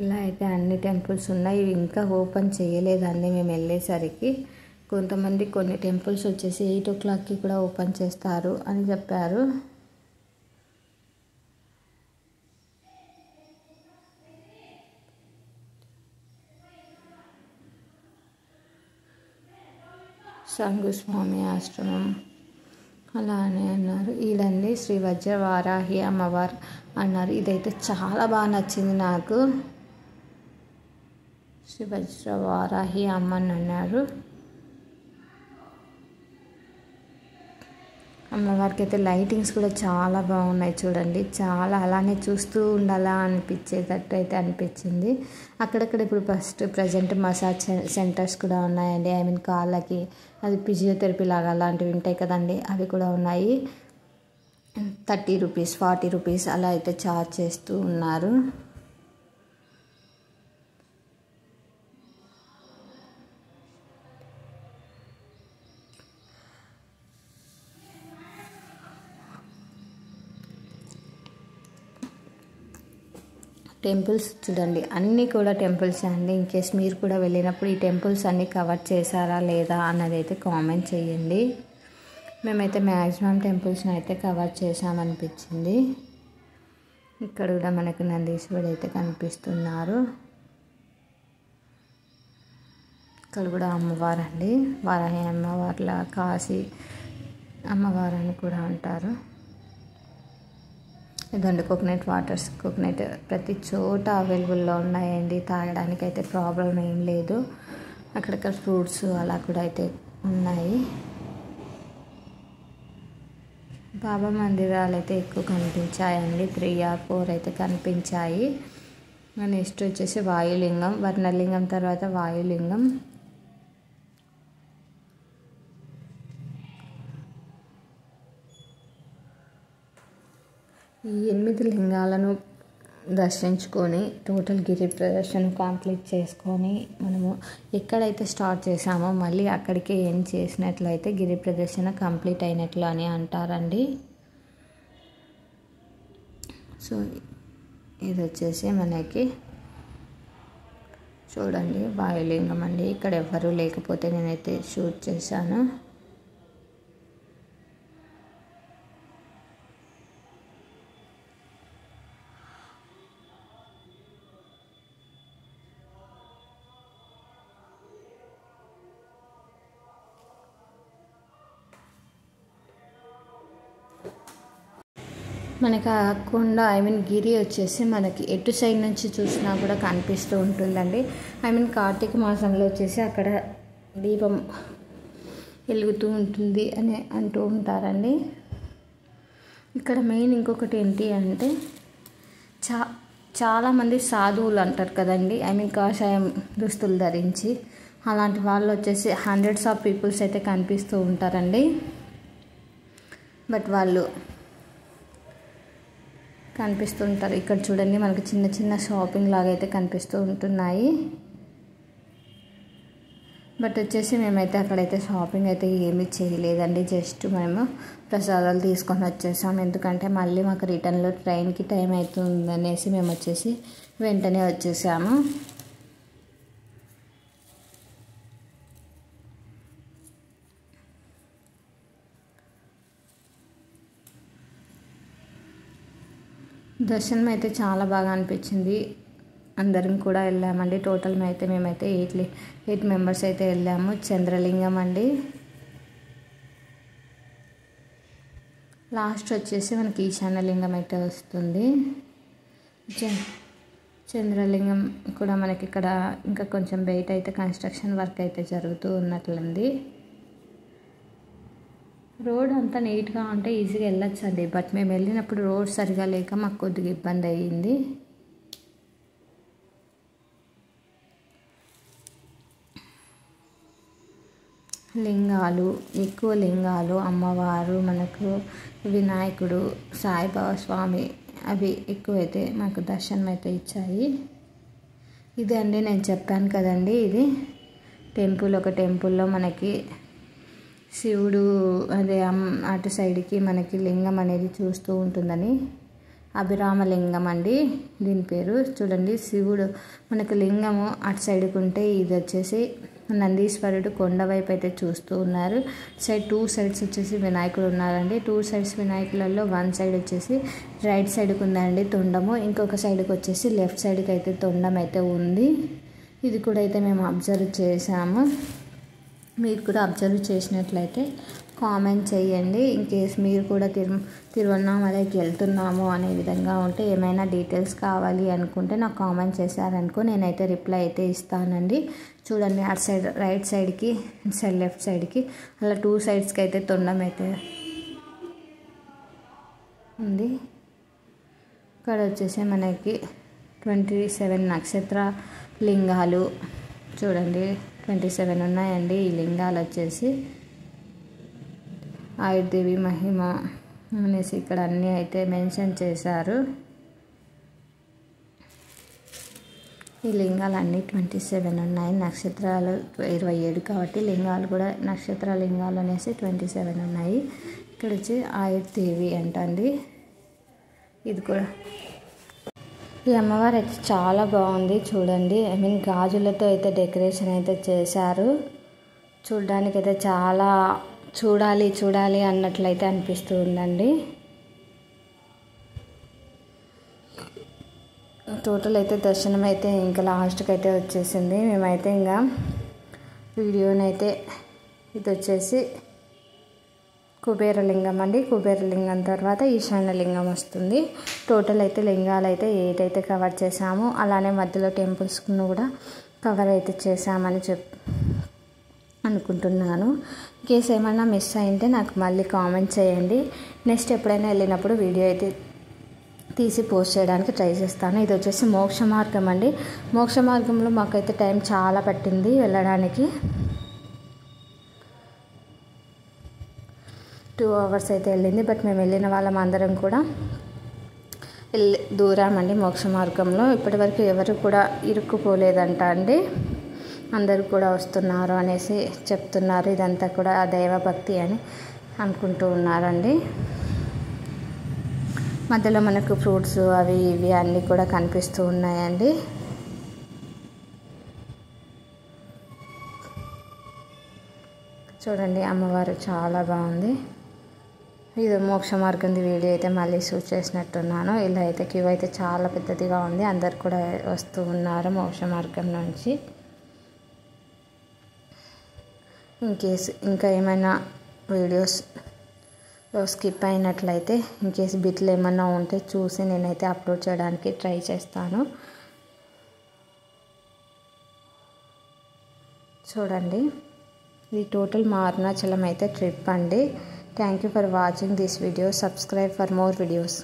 ఇలా అయితే అన్ని టెంపుల్స్ ఉన్నాయి. ఇవి ఇంకా ఓపెన్ చేయలేదండి మేము వెళ్ళేసరికి. కొంతమంది కొన్ని టెంపుల్స్ వచ్చేసి 8 o'clockకి కూడా ఓపెన్ చేస్తారు అని చెప్పారు. సంగుస్వామి ఆశ్రమం అలా అని అన్నారు. ఈడండి శ్రీ వజ్ర వారాహి అమ్మవారు అన్నారు. ఇదైతే చాలా బాగా నచ్చింది నాకు. శ్రీ వజ్ర వారాహి అమ్మని అన్నారు. అమ్మవారికి అయితే లైటింగ్స్ కూడా చాలా బాగున్నాయి చూడండి. చాలా అలానే చూస్తూ ఉండాలా అనిపించేటట్టు అయితే అనిపించింది. అక్కడక్కడ ఇప్పుడు ప్రజెంట్ మసాజ్ సెంటర్స్ కూడా ఉన్నాయండి. ఐ మీన్ కాళ్ళకి అది ఫిజియోథెరపీ లాగా అలాంటివి ఉంటాయి కదండి, అవి కూడా ఉన్నాయి. 30 రూపీస్ 40 రూపీస్ అలా అయితే ఛార్జ్ చేస్తూ ఉన్నారు. టెంపుల్స్ చూడండి, అన్నీ కూడా టెంపుల్స్ అండి. ఇన్కేస్ మీరు కూడా వెళ్ళినప్పుడు ఈ టెంపుల్స్ అన్నీ కవర్ చేశారా లేదా అన్నది అయితే కామెంట్ చేయండి. మేమైతే మ్యాక్సిమం టెంపుల్స్ని అయితే కవర్ చేసామనిపించింది. ఇక్కడ కూడా మనకు నందీశ్వరుడు అయితే కనిపిస్తున్నారు. ఇక్కడ కూడా అమ్మవారు అండి, వారాహి అమ్మవార్ల కాశీ అమ్మవారు అని కూడా అంటారు. ఇదండి కోకోనట్ వాటర్స్. కోకోనట్ ప్రతి చోట అవైలబుల్లో ఉన్నాయండి, తాగడానికి అయితే ప్రాబ్లం ఏం లేదు. అక్కడక్కడ ఫ్రూట్స్ అలా కూడా అయితే ఉన్నాయి. బాబా మందిరాలు అయితే ఎక్కువ కనిపించాయండి. 3 or 4 అయితే కనిపించాయి. నెక్స్ట్ వచ్చేసి వాయులింగం, వర్ణలింగం తర్వాత వాయులింగం. ఈ 8 లింగాలను దర్శించుకొని టోటల్ గిరి ప్రదర్శన కంప్లీట్ చేసుకొని మనము ఎక్కడైతే స్టార్ట్ చేసామో మళ్ళీ అక్కడికే ఎండ్ చేసినట్లయితే గిరి ప్రదర్శన కంప్లీట్ అయినట్లు అని అంటారండి. సో ఇది వచ్చేసి మనకి చూడండి వాయులింగం అండి. ఇక్కడ ఎవ్వరూ లేకపోతే నేనైతే షూట్ చేశాను. మనకి ఆ కొండ ఐ మీన్ గిరి వచ్చేసి మనకి ఎటు సైడ్ నుంచి చూసినా కూడా కనిపిస్తూ ఉంటుందండి. ఐ మీన్ కార్తీక మాసంలో వచ్చేసి అక్కడ దీపం వెలుగుతూ ఉంటుంది అని అంటూ ఉంటారండి. ఇక్కడ మెయిన్ ఇంకొకటి ఏంటి అంటే చాలామంది సాధువులు అంటారు కదండి, ఐ మీన్ కాషాయం దుస్తులు ధరించి అలాంటి వాళ్ళు వచ్చేసి hundreds of పీపుల్స్ అయితే కనిపిస్తూ ఉంటారండి. బట్ వాళ్ళు కనిపిస్తుంటారు. ఇక్కడ చూడండి మనకి చిన్న చిన్న షాపింగ్ లాగా అయితే కనిపిస్తూ ఉంటున్నాయి. బట్ వచ్చేసి మేమైతే అక్కడైతే షాపింగ్ అయితే ఏమీ చేయలేదండి. జస్ట్ మేము ప్రసాదాలు తీసుకొని వచ్చేసాం. ఎందుకంటే మళ్ళీ మాకు రిటర్న్లో ట్రైన్కి టైం అవుతుంది అనేసి మేము వచ్చేసి వెంటనే వచ్చేసాము. దర్శనం అయితే చాలా బాగా అనిపించింది. అందరం కూడా వెళ్ళామండి. టోటల్ అయితే మేమైతే 8 మెంబర్స్ అయితే వెళ్ళాము. చంద్రలింగం అండి. లాస్ట్ వచ్చేసి మనకి ఈశాన్యలింగం అయితే వస్తుంది. చంద్రలింగం కూడా మనకి ఇక్కడ ఇంకా కొంచెం బయట అయితే కన్స్ట్రక్షన్ వర్క్ అయితే జరుగుతూ ఉన్నట్లుంది. రోడ్ అంతా నీట్గా ఉంటే ఈజీగా వెళ్ళొచ్చు అండి. బట్ మేము వెళ్ళినప్పుడు రోడ్ సరిగా లేక మాకు కొద్దిగా ఇబ్బంది అయ్యింది. లింగాలు, ఎక్కువ లింగాలు, అమ్మవారు, మనకు వినాయకుడు, సాయిబాబా స్వామి అవి ఎక్కువైతే మాకు దర్శనం అయితే ఇచ్చాయి. ఇది అండి నేను చెప్పాను కదండి, ఇది టెంపుల్. ఒక టెంపుల్లో మనకి శివుడు అదే అటు సైడ్కి మనకి లింగం అనేది చూస్తూ ఉంటుందని, అభిరామలింగం అండి దీని పేరు. చూడండి, శివుడు మనకు లింగము అటు సైడ్కి ఉంటే ఇది వచ్చేసి నందీశ్వరుడు కొండ వైపు అయితే చూస్తూ ఉన్నారు. సైడ్ 2 సైడ్స్ వచ్చేసి వినాయకుడు ఉన్నారండి. 2 సైడ్స్ వినాయకులలో 1 సైడ్ వచ్చేసి రైట్ సైడ్కి ఉందండి తొండము, ఇంకొక సైడ్కి వచ్చేసి లెఫ్ట్ సైడ్కి అయితే తొండం అయితే ఉంది. ఇది కూడా అయితే మేము అబ్జర్వ్ చేసాము. మీరు కూడా అబ్జర్వ్ చేసినట్లయితే కామెంట్ చేయండి. ఇన్ కేస్ మీరు కూడా తిరువన్నామలైకి వెళ్తున్నాము అనే విధంగా ఉంటే, ఏమైనా డీటెయిల్స్ కావాలి అనుకుంటే నాకు కామెంట్ చేశారనుకో, నేనైతే రిప్లై అయితే ఇస్తానండి. చూడండి, అటు సైడ్ రైట్ సైడ్కి, ఇటు సైడ్ లెఫ్ట్ సైడ్కి అలా 2 సైడ్స్కి అయితే తొండం అయితే ఉంది. ఇక్కడ వచ్చేసి మనకి 27 నక్షత్ర లింగాలు చూడండి, 27 ఉన్నాయండి. ఈ లింగాలు వచ్చేసి ఆయుర్దేవి మహిమ అనేసి ఇక్కడ అన్నీ అయితే మెన్షన్ చేశారు. ఈ లింగాలు అన్నీ 27 ఉన్నాయి. నక్షత్రాలు 27 కాబట్టి లింగాలు కూడా నక్షత్ర లింగాలు అనేసి 27 ఉన్నాయి. ఇక్కడ వచ్చి ఆయుర్దేవి అంటండి. ఇది కూడా ఈ అమ్మవారు అయితే చాలా బాగుంది చూడండి. గాజులతో అయితే డెకరేషన్ అయితే చేశారు. చూడడానికి అయితే చాలా చూడాలి అన్నట్లయితే అనిపిస్తూ ఉందండి. టోటల్ అయితే దర్శనం అయితే ఇంకా లాస్ట్కి అయితే వచ్చేసింది. మేమైతే ఇంకా వీడియోనైతే ఇది వచ్చేసి కుబేరలింగం అండి. కుబేరలింగం తర్వాత ఈశాన్యలింగం వస్తుంది. టోటల్ అయితే లింగాలు అయితే 8 అయితే కవర్ చేసాము. అలానే మధ్యలో టెంపుల్స్ను కూడా కవర్ అయితే చేసామని అనుకుంటున్నాను. కేసు ఏమైనా మిస్ అయింటే నాకు మళ్ళీ కామెంట్ చేయండి. నెక్స్ట్ ఎప్పుడైనా వెళ్ళినప్పుడు వీడియో అయితే తీసి పోస్ట్ చేయడానికి ట్రై చేస్తాను. ఇది వచ్చేసి మోక్ష మార్గం అండి. మోక్ష మార్గంలో మాకైతే టైం చాలా పట్టింది వెళ్ళడానికి. 2 అవర్స్ అయితే వెళ్ళింది. బట్ మేము వెళ్ళిన వాళ్ళం అందరం కూడా దూరామండి మోక్ష మార్గంలో. ఇప్పటివరకు ఎవరు కూడా ఇరుక్కుపోలేదంట అండి. అందరూ కూడా వస్తున్నారు అనేసి చెప్తున్నారు. ఇదంతా కూడా దైవభక్తి అని అనుకుంటూ ఉన్నారండి. మధ్యలో మనకు ఫ్రూట్స్ అవి ఇవి అన్నీ కూడా కనిపిస్తూ ఉన్నాయండి. చూడండి, అమ్మవారు చాలా బాగుంది. ఇది మోక్ష మార్గం వీడియో అయితే మళ్ళీ షూట్ చేసినట్టున్నాను. ఇలా అయితే క్యూ అయితే చాలా పెద్దదిగా ఉంది. అందరు కూడా వస్తూ ఉన్నారు మోక్ష మార్గం నుంచి. ఇన్కేస్ ఇంకా ఏమైనా వీడియోస్లో స్కిప్ అయినట్లయితే ఇన్కేస్ బిట్లు ఏమైనా ఉంటే చూసి నేనైతే అప్లోడ్ చేయడానికి ట్రై చేస్తాను. చూడండి, ఇది టోటల్ మా అరుణాచలం అయితే ట్రిప్ అండి. Thank you for watching this video. Subscribe for more videos.